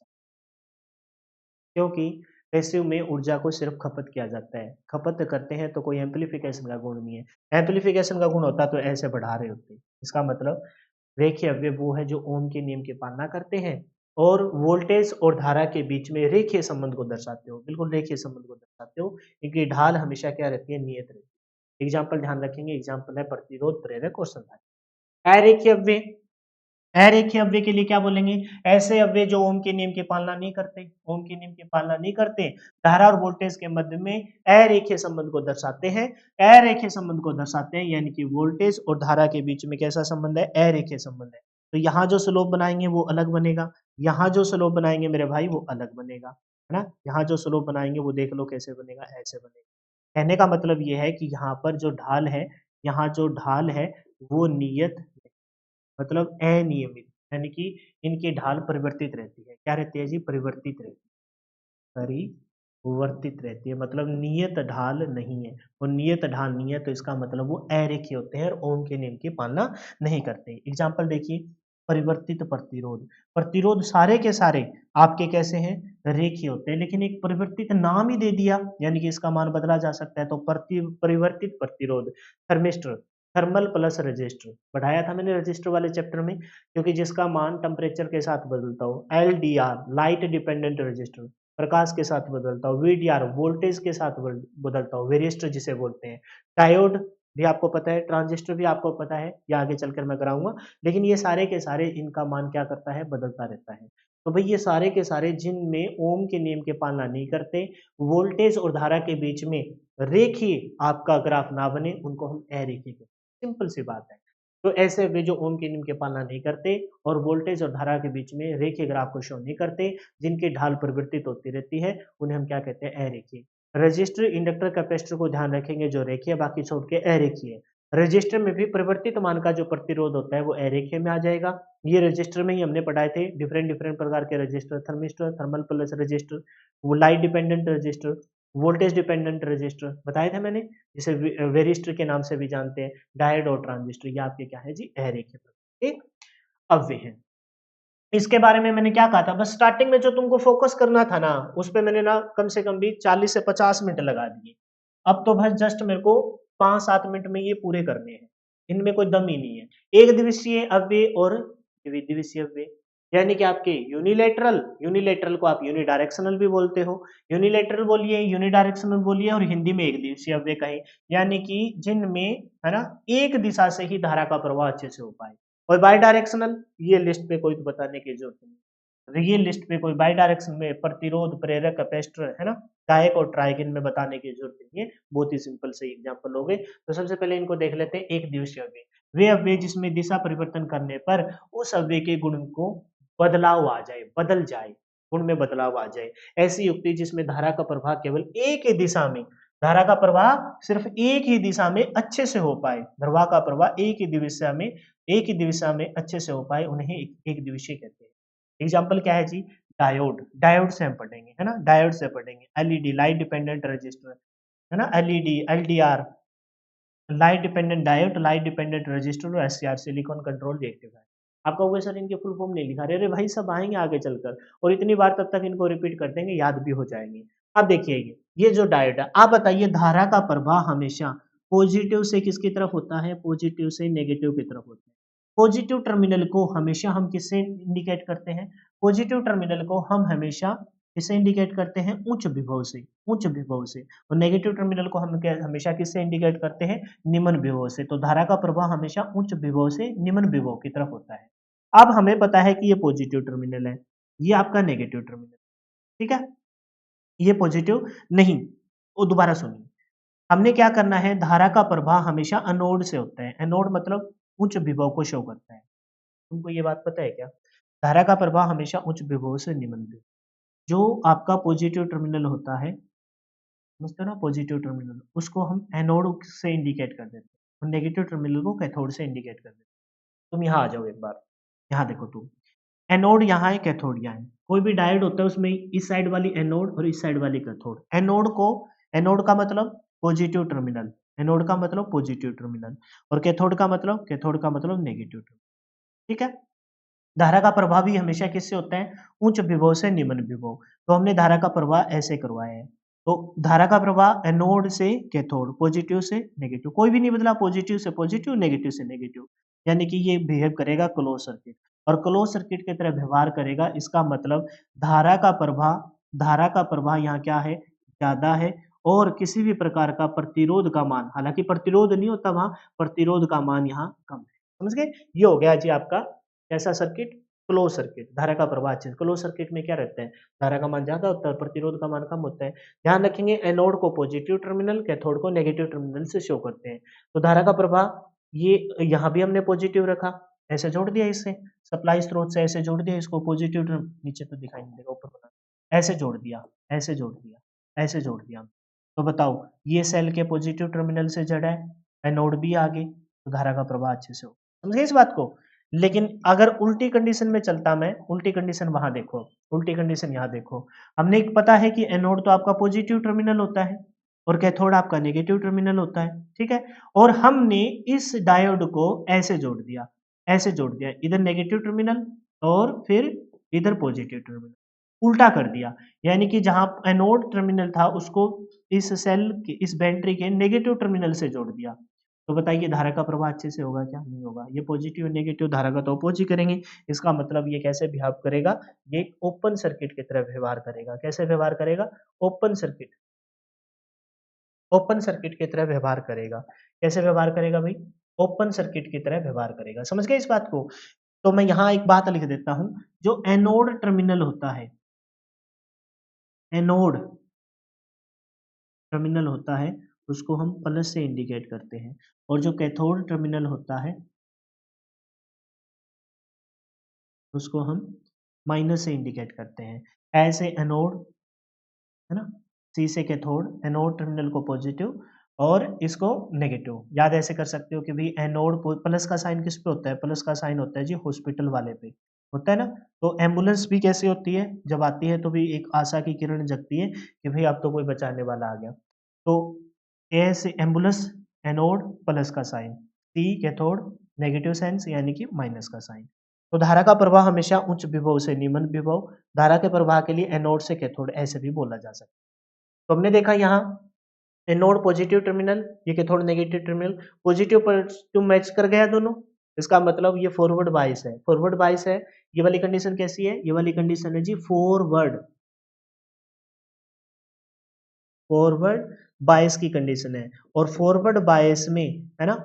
क्योंकि पैसिव में ऊर्जा को सिर्फ खपत किया जाता है। खपत करते हैं तो कोई एम्पलीफिकेशन का गुण नहीं है। एम्पलीफिकेशन का गुण होता तो ऐसे बढ़ा रहे होते। इसका मतलब रेखीय अवयव वो है जो ओम के नियम की पालना करते हैं और वोल्टेज और धारा के बीच में रेखीय संबंध को दर्शाते हो। बिल्कुल रेखीय संबंध को दर्शाते हो। इनकी ढाल हमेशा क्या रहती है? नियत रहती है। एग्जाम्पल ध्यान रखेंगे, एग्जाम्पल है प्रतिरोध, प्रेरक और संधारित्र। अरेखीय अवयव, अरेखीय अव्यय के लिए क्या बोलेंगे? ऐसे अव्यय जो ओम के नियम की पालना नहीं करते, ओम के नियम की पालना नहीं करते, धारा और वोल्टेज के मध्य में अरेखीय संबंध को दर्शाते हैं। अरेखीय संबंध को दर्शाते हैं यानी कि वोल्टेज और धारा के बीच में कैसा संबंध है? अरेखीय संबंध है। तो यहाँ जो स्लोप बनाएंगे वो अलग बनेगा, यहाँ जो स्लोप बनाएंगे मेरे भाई वो अलग बनेगा, है ना। यहाँ जो स्लोप बनाएंगे वो देख लो कैसे बनेगा, ऐसे बनेगा। कहने का मतलब ये है कि यहाँ पर जो ढाल है, यहाँ जो ढाल है वो नियत, मतलब अनियमित, यानी कि इनकी ढाल परिवर्तित रहती है। क्या रहती है जी? परिवर्तित रहती है, परिवर्तित रहती है, मतलब नियत ढाल नहीं है। और नियत ढाल नहीं है तो इसका मतलब वो अरेखीय होते हैं और ओम के नियम की पालना नहीं करते। एग्जाम्पल देखिए, परिवर्तित प्रतिरोध, प्रतिरोध सारे के सारे आपके कैसे हैं? रेखीय होते हैं, लेकिन एक परिवर्तित नाम ही दे दिया यानी कि इसका मान बदला जा सकता है। तो परिवर्तित प्रतिरोध, थर्मिस्टर, थर्मल प्लस रजिस्टर बढ़ाया था मैंने रजिस्टर वाले चैप्टर में, क्योंकि जिसका मान टेम्परेचर के साथ बदलता हो। LDR लाइट डिपेंडेंट रजिस्टर प्रकाश के साथ बदलता हो। VDR वोल्टेज के साथ बदलता हो, वेरिस्टर जिसे बोलते हैं। डायोड भी आपको पता है, ट्रांजिस्टर भी आपको पता है, ये आगे चलकर मैं कराऊंगा। लेकिन ये सारे के सारे इनका मान क्या करता है, बदलता रहता है। तो भाई ये सारे के सारे जिनमें ओम के नियम की पालना नहीं करते, वोल्टेज और धारा के बीच में रेखीय आपका ग्राफ ना बने, उनको हम अरेखीय कहते हैं। सिंपल सी बात है। तो ऐसे वे जो ओम के नियम की पालना नहीं करते और वोल्टेज और धारा के बीच में रेखीय ग्राफ को शो नहीं करते, जिनकी ढाल परिवर्तित होती रहती है, उन्हें हम क्या कहते हैं, अरेखीय। रजिस्टर, इंडक्टर, कैपेसिटर को ध्यान रखेंगे जो रेखीय, बाकी छोड़ के अरेखीय। रजिस्टर में भी परिवर्तित मान का जो प्रतिरोध होता है वो अरेखीय में आ जाएगा। ये रजिस्टर में ही हमने पढ़ाए थे, डिफरेंट डिफरेंट प्रकार के resistor, thermistor, thermal plus resistor, वो light dependent resistor, voltage dependent resistor बताए थे मैंने, जिसे वेरिस्टर के नाम से भी जानते हैं। डायोड और ट्रांजिस्टर ये आपके क्या है जी, अरेखीय प्रकार के अव्यय हैं। इसके बारे में मैंने क्या कहा था, बस स्टार्टिंग में जो तुमको फोकस करना था ना, उस पे मैंने ना कम से कम भी 40 से 50 मिनट लगा दिए। अब तो बस जस्ट मेरे को 5-7 मिनट में ये पूरे करने हैं, इनमें कोई दम ही नहीं है। एक दिवसीय अव्यय और द्विदिवसीय अव्यय, यानी कि आपके यूनिलेटरल, यूनिलेटरल को आप यूनिडायरेक्शनल भी बोलते हो, यूनिलेटरल बोलिए, यूनिडायरेक्शनल बोलिए, और हिंदी में एक दिवसीय अव्यय कहें, यानी कि जिनमें है ना एक दिशा से ही धारा का प्रवाह अच्छे से हो पाए। और बाई डायरेक्शनल, ये लिस्ट पे कोई तो बताने की जरूरत नहीं, ये लिस्ट पे कोई बाई डायरेक्शन में प्रतिरोध, प्रेरक, कैपेसिटर है ना, डायक और ट्रायक, इनमें बताने की जरूरत नहीं है, बहुत ही सिंपल से एग्जांपल हो गए। तो सबसे पहले इनको देख लेते हैं, एक दिवसीय अव्यय, वे अव्यय जिसमें दिशा परिवर्तन करने पर उस अव्यय के गुण को बदलाव आ जाए, बदल जाए, गुण में बदलाव आ जाए। ऐसी युक्ति जिसमें धारा का प्रवाह केवल एक ही दिशा में, धारा का प्रवाह सिर्फ एक ही दिशा में अच्छे से हो पाए, प्रवाह का प्रवाह एक ही दिशा में, एक ही दिशा में अच्छे से हो पाए, उन्हें एक दिवसीय कहते हैं। एग्जाम्पल क्या है जी, डायोड, डायोड से हम पढ़ेंगे है ना, डायोड से पढ़ेंगे। एलईडी लाइट डिपेंडेंट रजिस्टर है ना, LED, LDR light dependent diode, light dependent register, और एससीआर सिलिकॉन कंट्रोल रेक्टिफायर। आपका होगा सर इनके फुल फॉर्म नहीं लिखा रहे, अरे भाई सब आएंगे आगे चलकर, और इतनी बार तब तक इनको रिपीट कर देंगे, याद भी हो जाएंगे। अब देखिए ये जो डायोड है, आप बताइए धारा का प्रवाह हमेशा पॉजिटिव से किसकी तरफ होता है, पॉजिटिव से नेगेटिव की तरफ होता है। पॉजिटिव टर्मिनल को हमेशा हम किससे इंडिकेट करते हैं, पॉजिटिव टर्मिनल को हम हमेशा किससे इंडिकेट करते हैं, उच्च विभव से, उच्च विभव से। और नेगेटिव टर्मिनल को हम हमेशा किससे इंडिकेट करते हैं, निम्न विभव से। तो धारा का प्रवाह हमेशा उच्च विभव से निम्न विभव की तरफ होता है। अब हमें पता है कि ये पॉजिटिव टर्मिनल है, ये आपका नेगेटिव टर्मिनल, ठीक है, ये पॉजिटिव नहीं। वो दोबारा सुनिए, हमने क्या करना है, धारा का प्रवाह हमेशा एनोड से होता है, एनोड मतलब उच्च विभव को शो करता है। तुमको ये बात पता है क्या, धारा का प्रवाह हमेशा उच्च विभव से निम्न विभव। जो आपका पॉजिटिव टर्मिनल होता है, समझते हो ना, पॉजिटिव टर्मिनल उसको हम एनोड से इंडिकेट कर देते हैं, और नेगेटिव टर्मिनल को कैथोड से इंडिकेट कर देते हैं। तुम यहाँ आ जाओ एक बार, यहाँ देखो तुम, एनोड यहाँ है, कैथोड यहाँ है। कोई भी डायोड होता है उसमें इस साइड वाली एनोड और इस साइड वाली कैथोड। एनोड को, एनोड का मतलब पॉजिटिव टर्मिनल, एनोड का मतलब पॉजिटिव टर्मिनल, और कैथोड का मतलब, कैथोड का मतलब नेगेटिव टर्मिनल, ठीक है। धारा का प्रवाह भी हमेशा किससे होता है, उच्च विभव से निम्न विभव। तो हमने धारा का प्रवाह ऐसे करवाया है। तो धारा का प्रवाह एनोड से कैथोड, पॉजिटिव से नेगेटिव, कोई भी नहीं बदला, पॉजिटिव से पॉजिटिव, नेगेटिव से नेगेटिव, यानी कि ये बिहेव करेगा क्लोज सर्किट, और क्लोज सर्किट की तरह व्यवहार करेगा। इसका मतलब धारा का प्रवाह, धारा का प्रवाह यहाँ क्या है, ज्यादा है, और किसी भी प्रकार का प्रतिरोध का मान, हालांकि प्रतिरोध नहीं होता वहां, प्रतिरोध का मान यहाँ कम है। समझ गए, ये हो गया जी आपका कैसा सर्किट, क्लोज सर्किट। धारा का प्रवाह अच्छे, क्लोज सर्किट में क्या रहता है, धारा का मान ज्यादा होता है, प्रतिरोध का मान कम होता है। ध्यान रखेंगे, एनोड को पॉजिटिव टर्मिनल, कैथोड को नेगेटिव टर्मिनल से शो करते हैं। तो धारा का प्रवाह ये यहाँ भी हमने पॉजिटिव रखा, ऐसे जोड़ दिया, इससे सप्लाई स्रोत से ऐसे जोड़ दिया, इसको पॉजिटिव, नीचे तो दिखाई नहीं देगा, ऊपर बना, ऐसे जोड़ दिया, ऐसे जोड़ दिया, ऐसे जोड़ दिया। तो बताओ, ये सेल के पॉजिटिव टर्मिनल से जड़ा है, एनोड भी आगे, तो धारा का प्रवाह अच्छे से हो, समझे इस बात को। लेकिन अगर उल्टी कंडीशन में चलता मैं, उल्टी कंडीशन वहां देखो, उल्टी कंडीशन यहाँ देखो, हमने एक पता है कि एनोड तो आपका पॉजिटिव टर्मिनल होता है और कैथोड आपका नेगेटिव टर्मिनल होता है, ठीक है। और हमने इस डायोड को ऐसे जोड़ दिया, ऐसे जोड़ दिया, इधर नेगेटिव टर्मिनल और फिर इधर पॉजिटिव टर्मिनल, उल्टा कर दिया। यानी कि जहां एनोड टर्मिनल था उसको इस सेल के, इस बैटरी के नेगेटिव टर्मिनल से जोड़ दिया। तो बताइए धारा का प्रवाह अच्छे से होगा क्या? नहीं होगा। ये पॉजिटिव और नेगेटिव धारा का तो अपोज ही करेंगे। इसका मतलब ये कैसे बिहेव करेगा? ये एक ओपन सर्किट की तरह व्यवहार करेगा। कैसे व्यवहार करेगा? ओपन सर्किट, ओपन सर्किट की तरह व्यवहार करेगा। कैसे व्यवहार करेगा भाई? ओपन सर्किट की तरह व्यवहार करेगा। समझ गए इस बात को? तो मैं यहाँ एक बात लिख देता हूँ, जो एनोड टर्मिनल होता है, एनोड टर्मिनल होता है, उसको हम प्लस से इंडिकेट करते हैं और जो कैथोड टर्मिनल होता है, उसको हम माइनस से इंडिकेट करते हैं। ऐसे एनोड, है ना? सी से कैथोड, एनोड टर्मिनल को पॉजिटिव और इसको नेगेटिव। याद ऐसे कर सकते हो कि भाई एनोड प्लस का साइन किस पे होता है? प्लस का साइन होता है जी हॉस्पिटल वाले पे, होता है ना? तो एम्बुलेंस भी कैसे होती है? जब आती है तो भी एक आशा की किरण जगती है कि भाई अब तो कोई बचाने वाला आ गया। तो ए से एम्बुलेंस, एनोड प्लस का साइन, सी कैथोड नेगेटिव साइन यानी कि माइनस का साइन। तो धारा का प्रवाह हमेशा उच्च विभव से निम्न विभव, धारा के प्रवाह के लिए एनोड से कैथोड ऐसे भी बोला जा सकता है। तो हमने देखा यहाँ एनोड पॉजिटिव टर्मिनल, ये cathode negative terminal, positive positive match कर गया दोनों। इसका मतलब ये फॉरवर्ड बायस है, फॉरवर्ड बायस है। ये वाली कंडीशन कैसी है? ये वाली कंडीशन है जी फॉरवर्ड, फॉरवर्ड बायस की कंडीशन है। और फॉरवर्ड बायस में, है ना,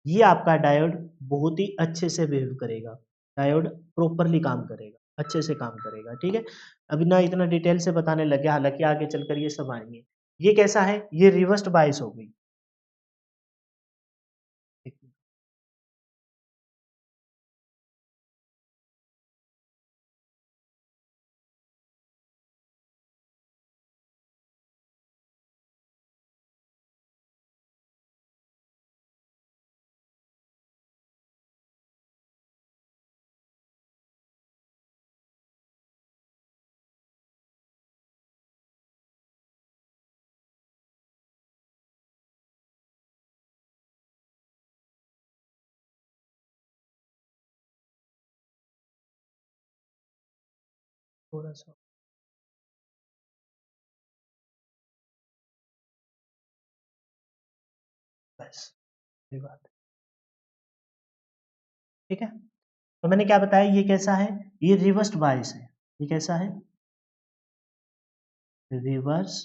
ये आपका डायोड बहुत ही अच्छे से बिहेव करेगा, डायोड प्रॉपरली काम करेगा, अच्छे से काम करेगा। ठीक है, अभी ना इतना डिटेल से बताने लगे, हालांकि आगे चलकर ये सब आएंगे। ये कैसा है? ये रिवर्स्ड बायस हो गई। थोड़ा सा बस, ये बात है। ठीक है, तो मैंने क्या बताया, ये कैसा है? ये रिवर्स्ड बायस है। ये कैसा है? रिवर्स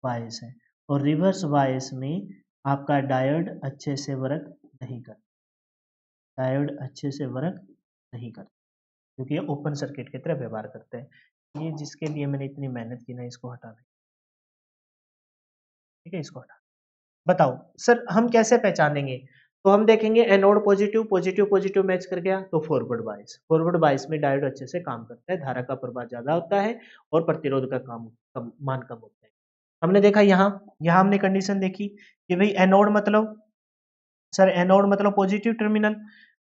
बायस है। और रिवर्स बायस में आपका डायोड अच्छे से वर्क नहीं करता, डायोड अच्छे से वर्क नहीं करता, क्योंकि ये ओपन सर्किट की तरह व्यवहार करते हैं। ये जिसके लिए मैंने इतनी मेहनत की ना, इसको हटा दें। ठीक है, इसको हटा। बताओ सर हम कैसे पहचानेंगे? तो हम देखेंगे anode positive, positive positive match कर गया तो फॉरवर्ड बायस, फॉरवर्ड बायस में डायोड अच्छे से काम करता है, धारा का प्रवाह ज्यादा होता है और प्रतिरोध का मान कम होता है। हमने देखा यहाँ, यहाँ हमने कंडीशन देखी कि भाई एनोड मतलब, सर एनोड मतलब पॉजिटिव टर्मिनल,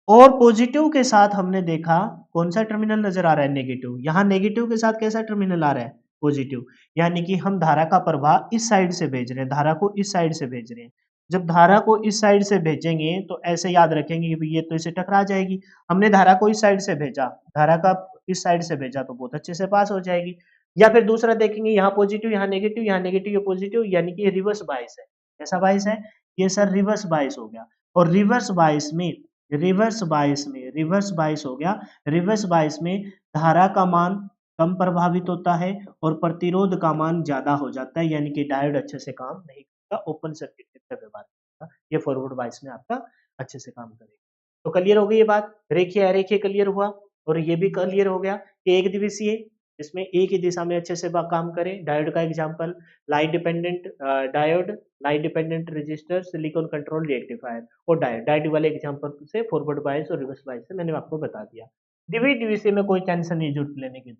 और पॉजिटिव के साथ हमने देखा कौन सा टर्मिनल नजर आ रहा है? नेगेटिव। यहाँ नेगेटिव के साथ कैसा टर्मिनल आ रहा है? पॉजिटिव। यानी कि हम धारा का प्रवाह इस साइड से भेज रहे हैं, धारा को इस साइड से भेज रहे हैं। जब धारा को इस साइड से भेजेंगे तो ऐसे याद रखेंगे कि भाई ये तो इसे टकरा जाएगी। हमने धारा को इस साइड से भेजा, धारा का इस साइड से भेजा तो बहुत अच्छे से पास हो जाएगी। या फिर दूसरा देखेंगे, यहाँ पॉजिटिव यहाँ नेगेटिव, यहाँ नेगेटिव ये पॉजिटिव, यानी कि ये रिवर्स बायस है। कैसा बायस है? ये सर रिवर्स बायस हो गया। और रिवर्स बायस में, रिवर्स बायस में, रिवर्स बायस हो गया। रिवर्स बायस में धारा का मान कम प्रभावित होता है और प्रतिरोध का मान ज्यादा हो जाता है, यानी कि डायोड अच्छे से काम नहीं करता, ओपन सर्किट की तरह व्यवहार करता। ये फॉरवर्ड बायस में आपका अच्छे से काम करेगा। तो क्लियर हो गई ये बात? रेखीय अरेखीय क्लियर हुआ। और ये भी क्लियर हो गया कि एक दिवसीय, इसमें एक ही दिशा में अच्छे से काम करे। डायोड का example light dependent diode, light dependent resistor, silicon control rectifier और डायोड। डायोड वाले एग्जांपल से फॉरवर्ड बायस और रिवर्स बायस से मैंने आपको बता दिया। द्विदिवसीय में कोई टेंशन नहीं जुट लेने की,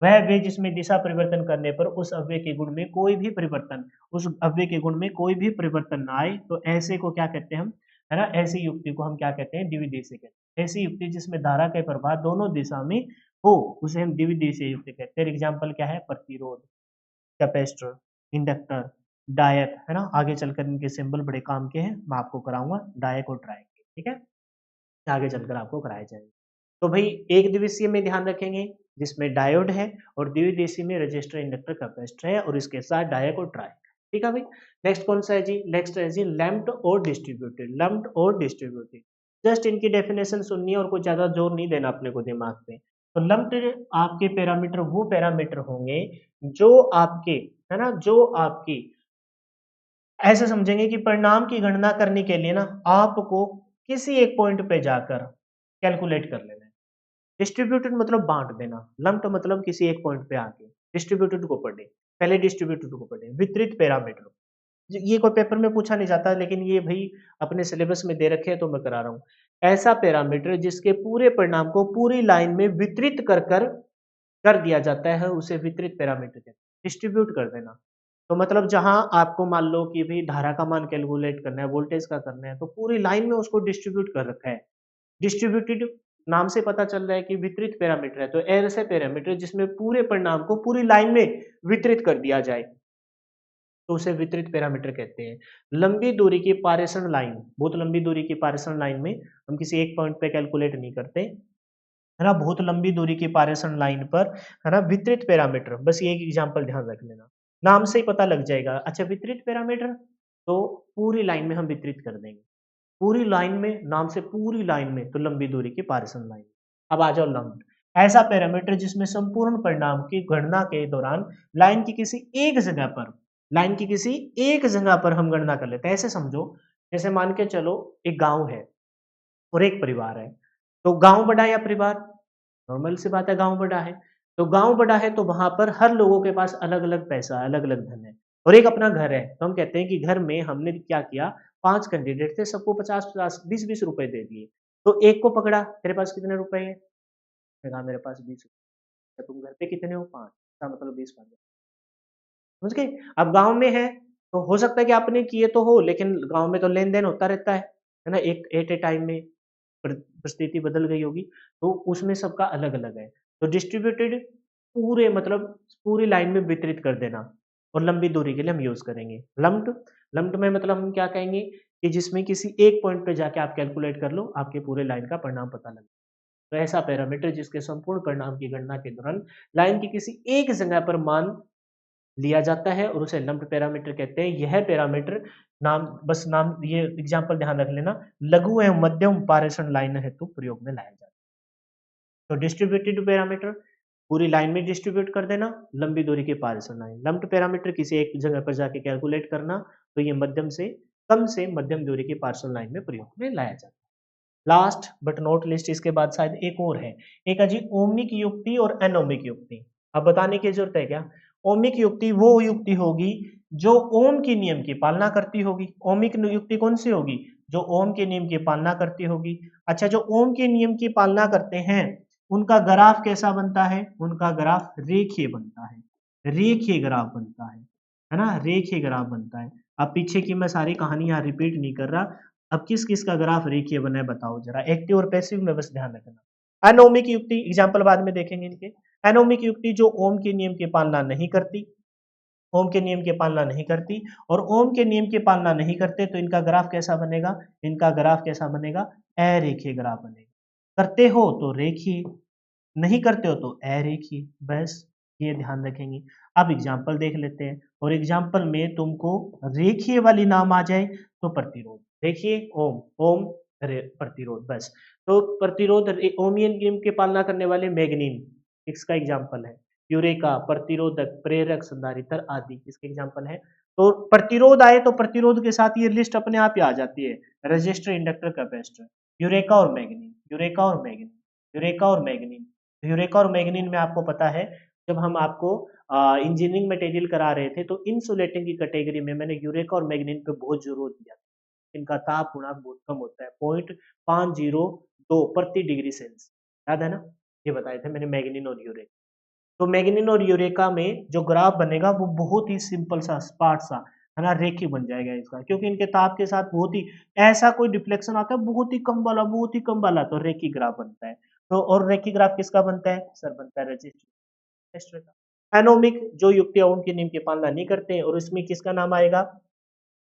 वह अव्यय जिसमें दिशा परिवर्तन करने पर उस अव्यय के गुण में कोई भी परिवर्तन, उस अव्यय के गुण में कोई भी परिवर्तन ना आए, तो ऐसे को क्या कहते हैं हम, है ना, ऐसी युक्ति को हम क्या कहते हैं? द्विदिशीय कहते हैं। ऐसी युक्ति जिसमें धारा के प्रवाह दोनों दिशा में हो, उसे हम द्विदिशीय युक्ति कहते हैं। एग्जाम्पल क्या है? प्रतिरोध, कैपेसिटर, इंडक्टर, डायक, है ना। आगे चलकर इनके सिंबल बड़े काम के हैं, मैं आपको कराऊंगा डायक और ट्रायक के, ठीक है, आगे चलकर आपको कराए जाएंगे। तो भाई एक दिवसीय में ध्यान रखेंगे जिसमें डायोड है, और द्विदिशीय में रजिस्टर, इंडक्टर, कैपेसिटर है, और इसके साथ डायक और ट्रायक। ठीक है भाई। नेक्स्ट कौन सा है जी, नेक्स्ट है जी लैम्प्ड और डिस्ट्रीब्यूटेड, लैम्प्ड और डिस्ट्रीब्यूटेड। जस्ट इनकी डेफिनेशन सुननी है और कुछ ज्यादा जोर नहीं देना अपने को दिमाग पे। तो लैम्प्ड आपके पैरामीटर वो पैरामीटर होंगे जो आपके, है ना, जो आपकी, ऐसे समझेंगे कि परिणाम की गणना करने के लिए ना आपको किसी एक पॉइंट पे जाकर कैलकुलेट कर लेना है। डिस्ट्रीब्यूटेड मतलब बांट देना, लंप्ड मतलब किसी एक पॉइंट पे आके। डिस्ट्रीब्यूटेड को पढ़े, पहले डिस्ट्रीब्यूटेड को पढ़े, वितरित पैरामीटर। ये कोई पेपर में पूछा नहीं जाता, लेकिन ये भाई अपने सिलेबस में दे रखे हैं तो मैं करा रहा हूँ। ऐसा पैरामीटर जिसके पूरे परिणाम को पूरी लाइन में वितरित कर कर कर दिया जाता है, उसे वितरित पैरामीटर कहते हैं। डिस्ट्रीब्यूट कर देना तो मतलब जहां आपको मान लो कि भाई धारा का मान कैलकुलेट करना है, वोल्टेज का करना है, तो पूरी लाइन में उसको डिस्ट्रीब्यूट कर रखा है। डिस्ट्रीब्यूटेड नाम से पता चल रहा है कि वितरित पैरामीटर है, तो ऐसे पैरामीटर जिसमें पूरे परिणाम को पूरी लाइन में वितरित कर दिया जाए तो उसे वितरित पैरामीटर कहते हैं। लंबी दूरी की पारेषण लाइन, बहुत लंबी दूरी की पारेषण लाइन में हम किसी एक पॉइंट पे कैलकुलेट नहीं करते, है ना, बहुत लंबी दूरी की पारेषण लाइन पर, है ना, वितरित पैरामीटर, बस ये एक एग्जांपल ध्यान रख लेना, नाम से ही पता लग जाएगा। अच्छा वितरित पैरामीटर, तो पूरी लाइन में हम वितरित कर देंगे, पूरी लाइन में, नाम से पूरी लाइन में, तो लंबी दूरी की पारेषण लाइन। अब आ जाओ लंप्ड, ऐसा पैरामीटर जिसमें संपूर्ण परिणाम की गणना के दौरान लाइन की किसी एक जगह पर, लाइन की किसी एक जगह पर हम गणना कर लेते हैं। ऐसे समझो, जैसे मान के चलो एक गांव है और एक परिवार है, तो गांव बड़ा या परिवार, नॉर्मल सी बात है, गांव बड़ा है। तो गांव बड़ा है तो वहां पर हर लोगों के पास अलग अलग पैसा है, अलग अलग धन है, और एक अपना घर है। तो हम कहते हैं कि घर में हमने क्या किया, 5 कैंडिडेट थे, सबको 50-50, 20-20 रुपए दे दिए। तो एक को पकड़ा, तेरे पास कितने रुपए हैं? मैंने कहा मेरे पास 20 रुपए। तो तुम घर पे कितने हो? 5, इसका मतलब 20 बन गए। समझ गए? अब गांव में है तो हो सकता है कि आपने किए तो हो, लेकिन गांव में तो लेन देन होता रहता है ना, एक एट ए टाइम में परिस्थिति बदल गई होगी, तो उसमें सबका अलग अलग है। तो डिस्ट्रीब्यूटेड पूरे मतलब पूरी लाइन में वितरित कर देना, और लंबी दूरी के लिए हम यूज करेंगे लम्प्ड। लम्प्ड में मतलब हम क्या कहेंगे कि जिसमें किसी एक पॉइंट पे जाके आप कैलकुलेट कर लो, आपके पूरे लाइन का परिणाम पता लगे। तो ऐसा पैरामीटर जिसके संपूर्ण परिणाम की गणना के दौरान लाइन की किसी एक जगह पर मान लिया जाता है और उसे लंप्ड पैरामीटर कहते हैं। यह पैरामीटर नाम, बस नाम, ये एग्जांपल ध्यान रख लेना, लघु एवं मध्यम पारेषण लाइन हेतु प्रयोग में लाया जाता है। तो डिस्ट्रीब्यूटेड पैरामीटर पूरी लाइन में डिस्ट्रीब्यूट कर देना, लंबी दूरी के पारेषण लाइन। लंप्ड पैरामीटर किसी एक जगह पर जाके कैलकुलेट करना, तो ये मध्यम से कम से मध्यम दूरी के पारेषण लाइन में प्रयोग में लाया जाता है। लास्ट बट नॉट लिस्ट, इसके बाद शायद एक और है, एक है जी ओमिक युक्ति और एनोमिक युक्ति। अब बताने की जरूरत है क्या? ओमिक युक्ति वो युक्ति होगी जो ओम के नियम की पालना करती होगी। ओमिक युक्ति कौन सी होगी? जो ओम के नियम की पालना करती होगी। अच्छा, जो ओम के नियम की पालना करते हैं उनका ग्राफ कैसा बनता है? उनका ग्राफ रेखीय बनता है, रेखीय ग्राफ बनता है ना, रेखीय ग्राफ बनता है। अब पीछे की मैं सारी कहानी यहाँ रिपीट नहीं कर रहा। अब किस किस का ग्राफ रेखीय बना है बताओ जरा, एक्टिव और पैसिव में बस ध्यान रखना। अनोमिक युक्ति एग्जाम्पल बाद में देखेंगे इनके। एनोमिक युक्ति जो ओम के नियम की पालना नहीं करती, ओम के नियम की पालना नहीं करती, और ओम के नियम की पालना नहीं करते, तो इनका ग्राफ कैसा बनेगा? इनका ग्राफ कैसा बनेगा? अरेखीय ग्राफ बनेगा। करते हो तो रेखीय, नहीं करते हो तो अरेखीय, बस ये ध्यान रखेंगे। अब एग्जाम्पल देख लेते हैं, और एग्जाम्पल में तुमको रेखीय वाली नाम आ जाए तो प्रतिरोध, देखिए ओम, ओम प्रतिरोध, बस। तो प्रतिरोध ओमियन नियम की पालना करने वाले मैग्नीन इसका एग्जाम्पल है। यूरेका प्रतिरोधक, प्रेरक, संधारित्र आदि इसके एग्जाम्पल है। तो प्रतिरोध आए तो प्रतिरोध के साथ ये लिस्ट अपने आप ही आ जाती है, रजिस्टर, इंडक्टर, कैपेसिटर। यूरेका और मैग्नीन, यूरेका और मैग्नीन, यूरेका और मैग्नीन। यूरेका और मैग्नीन में आपको पता है, जब हम आपको इंजीनियरिंग मटेरियल करा रहे थे तो इंसुलेटिंग की कैटेगरी में मैंने यूरेका और मैग्नीन पे बहुत जोर दिया। इनका ताप गुणांक बहुत कम होता है, 0.502 प्रति डिग्री सेल्सियस, याद है ना, ये बताए थे मैंने मैग्नीन और यूरेका। तो मैग्नीन और यूरेका में जो ग्राफ बनेगा वो बहुत ही सिंपल सा, स्पार्ट सा, है ना, रेखीय बन जाएगा इसका, क्योंकि इनके ताप के साथ बहुत ही ऐसा कोई डिफ्लेक्शन आता है बहुत ही कम वाला, बहुत ही कम वाला, तो रेखीय ग्राफ बनता है। तो और रेखीय ग्राफ किसका बनता है सर? बनता है रजिस्टर का। एनोमिक जो युक्तियां ओम के नियम की पालना नहीं करते हैं, और इसमें किसका नाम आएगा?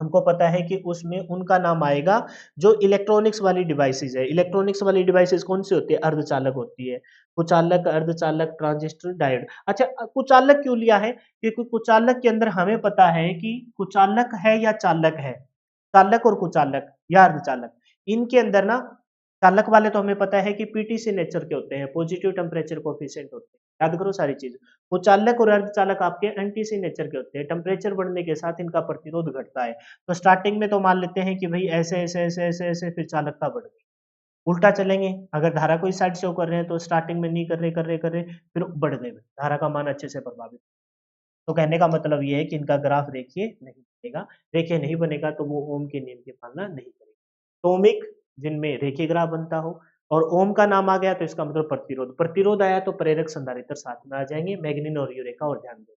हमको पता है कि उसमें उनका नाम आएगा जो इलेक्ट्रॉनिक्स वाली डिवाइसेस है। इलेक्ट्रॉनिक्स वाली डिवाइसेस कौन सी होती है? अर्धचालक होती है। कुचालक, अर्धचालक, ट्रांजिस्टर, डायोड। अच्छा, कुचालक क्यों लिया है? क्योंकि कुचालक के अंदर हमें पता है कि कुचालक है या चालक है, चालक और कुचालक या अर्धचालक, इनके अंदर ना चालक वाले तो हमें पता है कि पीटीसी नेचर के होते हैं, पॉजिटिव टेम्परेचर कोफिशिएंट होते हैं, याद करो सारी चीज। कुचालक और अर्धचालक आपके एंटीसी नेचर के होते हैं, टेम्परेचर बढ़ने के साथ इनका प्रतिरोध घटता है। तो स्टार्टिंग में तो मान लेते हैं कि भाई ऐसे ऐसे ऐसे ऐसे ऐसे, फिर चालकता बढ़ गई। उल्टा चलेंगे, अगर धारा को इस साइड शो कर रहे हैं तो स्टार्टिंग में नहीं कर रहे फिर बढ़ने में धारा का मान अच्छे से प्रभावित। तो कहने का मतलब ये है कि इनका ग्राफ रेखीय नहीं बनेगा। रेखीय नहीं बनेगा तो वो ओम के नियम की पालना नहीं करेगा। तो ओमिक जिनमें रेखीय ग्राफ बनता हो और ओम का नाम आ गया तो इसका मतलब प्रतिरोध, प्रतिरोध आया तो प्रेरक संधारित्र साथ में आ जाएंगे, मैग्नीन और यूरेका। और ध्यान दो,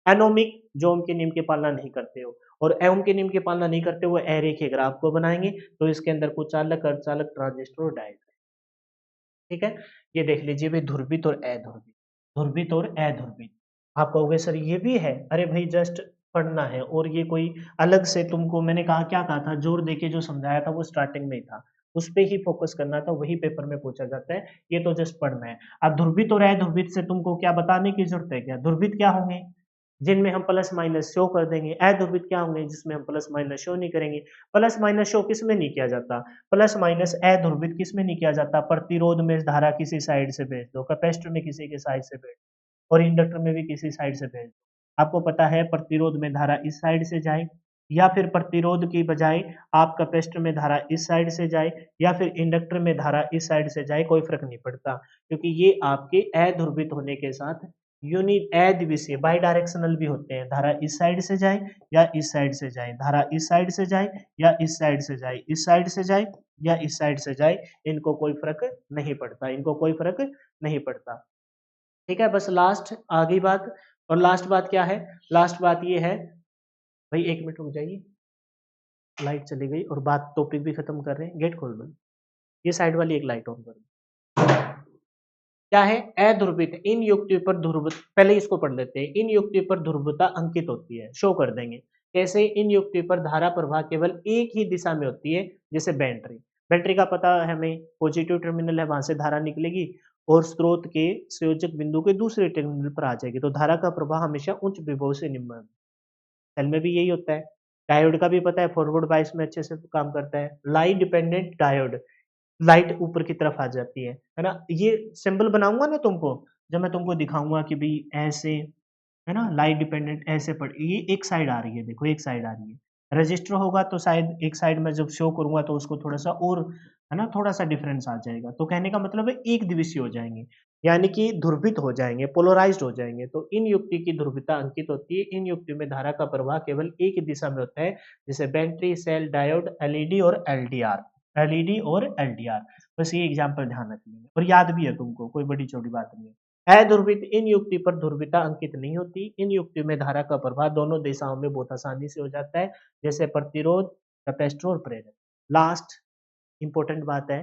एनोमिक जो ओम के नियम की पालना नहीं करते हो और ओम के नियम की पालना नहीं करते हुए अरेखीय ग्राफ को बनाएंगे, तो इसके अंदर कुचालक, अर्धचालक, ट्रांजिस्टर और डायोड। ठीक है, ये देख लीजिए भाई, ध्रुवित और अध्रुवित, ध्रुवित और अध्रुवित। आप कहोगे सर ये भी है, अरे भाई जस्ट पढ़ना है, और ये कोई अलग से तुमको मैंने कहा क्या कहा था, जोर देके जो समझाया था वो स्टार्टिंग में ही था, उस पे ही फोकस करना था, वही पेपर में पूछा जाता है। ये तो जस्ट पढ़ना है। अब ध्रुवित और अध्रुवित से तुमको क्या बताने की जरूरत है? क्या ध्रुवित क्या होंगे? जिनमें हम प्लस माइनस शो कर देंगे। अध्रुवित क्या होंगे? जिसमें हम प्लस माइनस शो नहीं करेंगे। प्लस माइनस शो किस में नहीं किया जाता? प्लस माइनस अध्रुवित किस में नहीं किया जाता? प्रतिरोध में धारा किसी साइड से भेज दो, कैपेसिटर में किसी के साइड से भेज दो, और इंडक्टर में भी किसी साइड से भेज दो। आपको पता है प्रतिरोध में धारा इस साइड से जाए, या फिर प्रतिरोध की बजाय आप कैपेसिटर में धारा इस साइड से जाए, या फिर इंडक्टर में धारा इस साइड से जाए, कोई फर्क नहीं पड़ता, क्योंकि ये आपके अध्रुवित होने के साथ यूनि अद्वितीय बाई डायरेक्शनल भी होते हैं। धारा इस साइड से जाए या इस साइड से जाए, धारा इस साइड से जाए या इस साइड से जाए, इस साइड से जाए या इस साइड से जाए, इनको कोई फर्क नहीं पड़ता, इनको कोई फर्क नहीं पड़ता। ठीक है, बस लास्ट आ गई बात। और लास्ट बात क्या है? लास्ट बात ये है भाई, 1 मिनट रुक जाइए, लाइट चली गई और बात टॉपिक भी खत्म कर रहे हैं। गेट खोल दो, ये साइड वाली एक लाइट ऑन कर दो। क्या है? अध्रुवित, इन युक्तियों पर ध्रुव, पहले इसको पढ़ लेते हैं। इन युक्तियों पर ध्रुवता अंकित होती है, शो कर देंगे। कैसे? इन युक्तियों पर धारा प्रवाह केवल एक ही दिशा में होती है, जैसे बैटरी। बैटरी का पता है हमें, पॉजिटिव टर्मिनल है, वहां से धारा निकलेगी और स्रोत के संयोजक बिंदु के दूसरे टर्मिनल पर आ जाएगी। तो धारा का प्रवाह हमेशा उच्च विभव से निम्न। सेल में भी यही होता है। डायोड का भी पता है, फॉरवर्ड बायस में अच्छे से काम करता है। लाइट डिपेंडेंट डायोड, लाइट ऊपर की तरफ आ जाती है ना। ये सिंबल बनाऊंगा ना तुमको, जब मैं तुमको दिखाऊंगा कि भाई ऐसे, है ना, लाइट डिपेंडेंट ऐसे पड़, ये एक साइड आ रही है, देखो एक साइड आ रही है। रजिस्टर होगा तो शायद एक साइड में जब शो करूंगा तो उसको थोड़ा सा और, है ना, थोड़ा सा डिफरेंस आ जाएगा। तो कहने का मतलब है एक दिवसीय हो जाएंगे, यानी कि ध्रुवित हो जाएंगे, पोलराइज्ड हो जाएंगे। तो इन युक्ति की ध्रुवता अंकित होती है। इन युक्ति में धारा का प्रवाह केवल एक ही दिशा में होता है, जैसे बैटरी, सेल, डायोड, एलईडी और एलडीआर। एलईडी और एलडीआर, बस ये एग्जांपल ध्यान रखिए, और याद भी है तुमको, कोई बड़ी छोटी बात नहीं है। अध्रुवित, इन युक्ति पर ध्रुवता अंकित नहीं होती। इन युक्ति में धारा का प्रवाह दोनों दिशाओं में बहुत आसानी से हो जाता है, जैसे प्रतिरोध, कैपेसिटर और प्रेरक। लास्ट इंपॉर्टेंट बात है,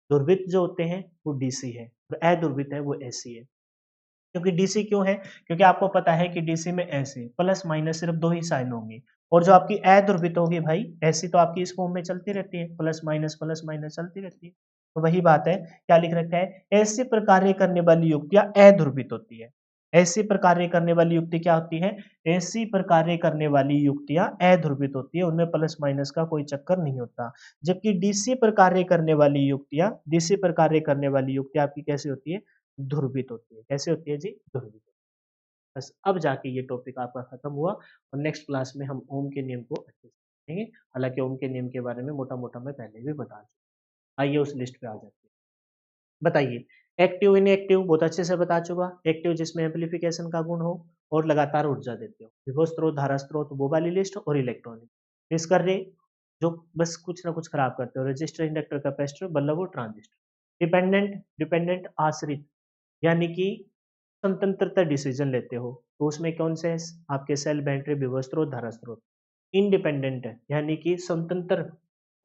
ध्रुवित जो होते हैं वो डीसी है और अध्रुवित है वो एसी है। क्योंकि डीसी क्यों है? क्योंकि आपको पता है कि डीसी में ऐसे प्लस माइनस सिर्फ दो ही साइन होंगे, और जो आपकी अध्रुवित होगी भाई, ऐसी तो आपकी इस फॉर्म में चलती रहती है, प्लस माइनस चलती रहती है। तो वही बात है, क्या लिख रखा है? ऐसे प्रकार करने वाली युक्तियां अध्रुवित होती है। ऐसी प्रकार करने वाली युक्ति क्या होती है? ऐसी प्रकार करने वाली युक्तियां अध्रुवित होती है, उनमें प्लस माइनस का कोई चक्कर नहीं होता। जबकि डीसी प्रकार करने वाली युक्तियां, डीसी प्रकार करने वाली युक्तियां आपकी कैसी होती है? ध्रुवित होती है। कैसे होती है जी? ध्रुवित। बस अब जाके ये टॉपिक आपका खत्म हुआ, और नेक्स्ट क्लास में हम ओम के नियम को अच्छे से सीखेंगे। हालांकि ओम के नियम के बारे में मोटा मोटा मैं पहले भी बता चुका। आइए उस लिस्ट पे आ जाते हैं। बताइए, एक्टिव इनएक्टिव बहुत अच्छे से बता चुका। एक्टिव जिसमें एम्पलीफिकेशन का गुण हो और लगातार ऊर्जा देते हो, विभव स्रोत, धारा स्रोत, वो वाली लिस्ट, और इलेक्ट्रॉनिक मिस कर रहे जो बस कुछ ना कुछ खराब करते हो, रजिस्टर, इंडक्टर, कैपेसिटर, बल्ब और ट्रांजिस्टर। डिपेंडेंट, डिपेंडेंट आश्रित, यानी कि स्वतंत्रता डिसीजन लेते हो, तो उसमें कौन से हैं? आपके सेल, बैटरी, विभव स्रोत, धारा स्रोत। इंडिपेंडेंट है, यानी कि स्वतंत्र।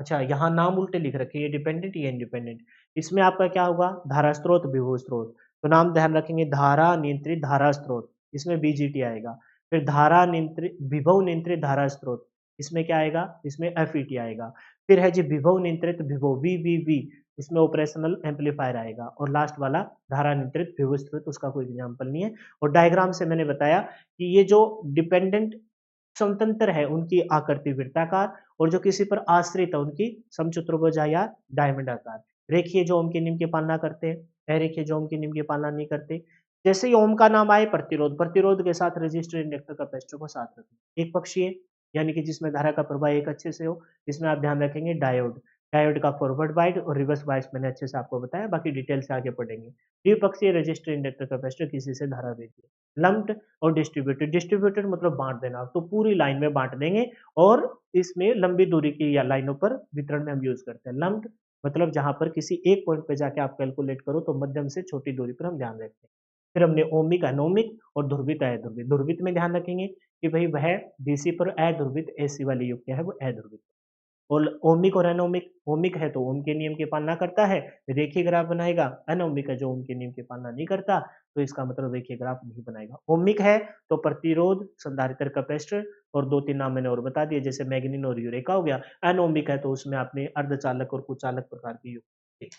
अच्छा, यहाँ नाम उल्टे लिख रखे, ये डिपेंडेंट, ये इंडिपेंडेंट। इसमें आपका क्या होगा? धारा स्रोत, विभव स्रोत। तो नाम ध्यान रखेंगे, धारा नियंत्रित धारा स्रोत, इसमें बीजीटी आएगा। फिर धारा नियंत्रित, विभव नियंत्रित धारा स्रोत, इसमें क्या आएगा, इसमें एफईटी आएगा। फिर है जी विभव नियंत्रित विभव वीवीवी, इसमें ऑपरेशनल एम्पलीफायर आएगा। और लास्ट वाला धारा नियंत्रित विभव स्रोत, उसका कोई एग्जाम्पल नहीं है। और डायग्राम से मैंने बताया कि ये जो डिपेंडेंट स्वतंत्र है उनकी आकृति वृत्ताकार, और जो किसी पर आश्रित है उनकी समचतुर्भुज या डायमंड आकार। रेखीय जो ओम के नियम की पालना करते हैं, अरेखीय जो ओम के नियम की पालना नहीं करते। जैसे ही ओम का नाम आए, प्रतिरोध, प्रतिरोध के साथ रजिस्टर, इंडक्टर, कैपेसिटर को साथ रखें। एक पक्षीय यानी कि जिसमें धारा का प्रवाह एक अच्छे से हो, इसमें आप ध्यान रखेंगे डायोड, डायोड का फॉरवर्ड बाइट और रिवर्स बाइट मैंने अच्छे से आपको बताया, बाकी डिटेल से आगे पढ़ेंगे। द्विपक्षीय रजिस्टर, इंडक्टर, कैपेसिटर किसी से धारा भेजिए। लम्प्ड और डिस्ट्रीब्यूटेड, डिस्ट्रीब्यूटेड मतलब बांट देना, तो पूरी लाइन में बांट देंगे और इसमें लंबी दूरी की या लाइनों पर वितरण में हम यूज करते हैं। लम्प्ड मतलब जहां पर किसी एक पॉइंट पे जाके आप कैलकुलेट करो तो मध्यम से छोटी दूरी पर हम ध्यान रखते हैं। फिर हमने ओमिक, अनोमिक और ध्रुवित, अध्रुवित। ध्रुवित में ध्यान रखेंगे कि भाई वह डीसी पर अध्रुवित, एसी वाली युक्त क्या है वो अध्रुवित। और ओमिक और अनोमिक, ओमिक है तो ओम के नियम की पालना करता है, रेखीय ग्राफ बनाएगा। अनोमिक है जो ओम के नियम की पालना नहीं करता, तो इसका मतलब रेखीय ग्राफ नहीं बनाएगा। ओमिक है तो प्रतिरोध, संधारित्र, कैपेसिटर और 2-3 नाम मैंने और बता दिए जैसे मैग्नीन और यूरेका हो गया। अनोमिक है तो उसमें आपने अर्धचालक और कुचालक प्रकार की युक्त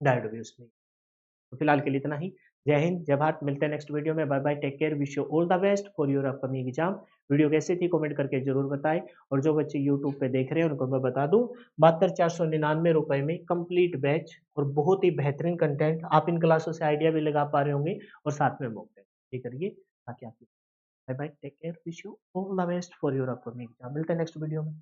डायोड भी उसमें। तो फिलहाल के लिए इतना ही। जय हिंद, जय भारत, मिलते हैं नेक्स्ट वीडियो में। Bye bye, take care, wish you all the best for your upcoming exam. Video कैसी थी कमेंट करके जरूर बताएं। और जो बच्चे यूट्यूब पे देख रहे हैं उनको मैं बता दूं, मात्र 499 रुपए में कंप्लीट बैच और बहुत ही बेहतरीन कंटेंट, आप इन क्लासों से आइडिया भी लगा पा रहे होंगे और साथ में मॉक टेस्ट ये करिए ताकि आपकी। Bye bye, take care, wish you all the best for your upcoming exam. मिलते हैं नेक्स्ट वीडियो में।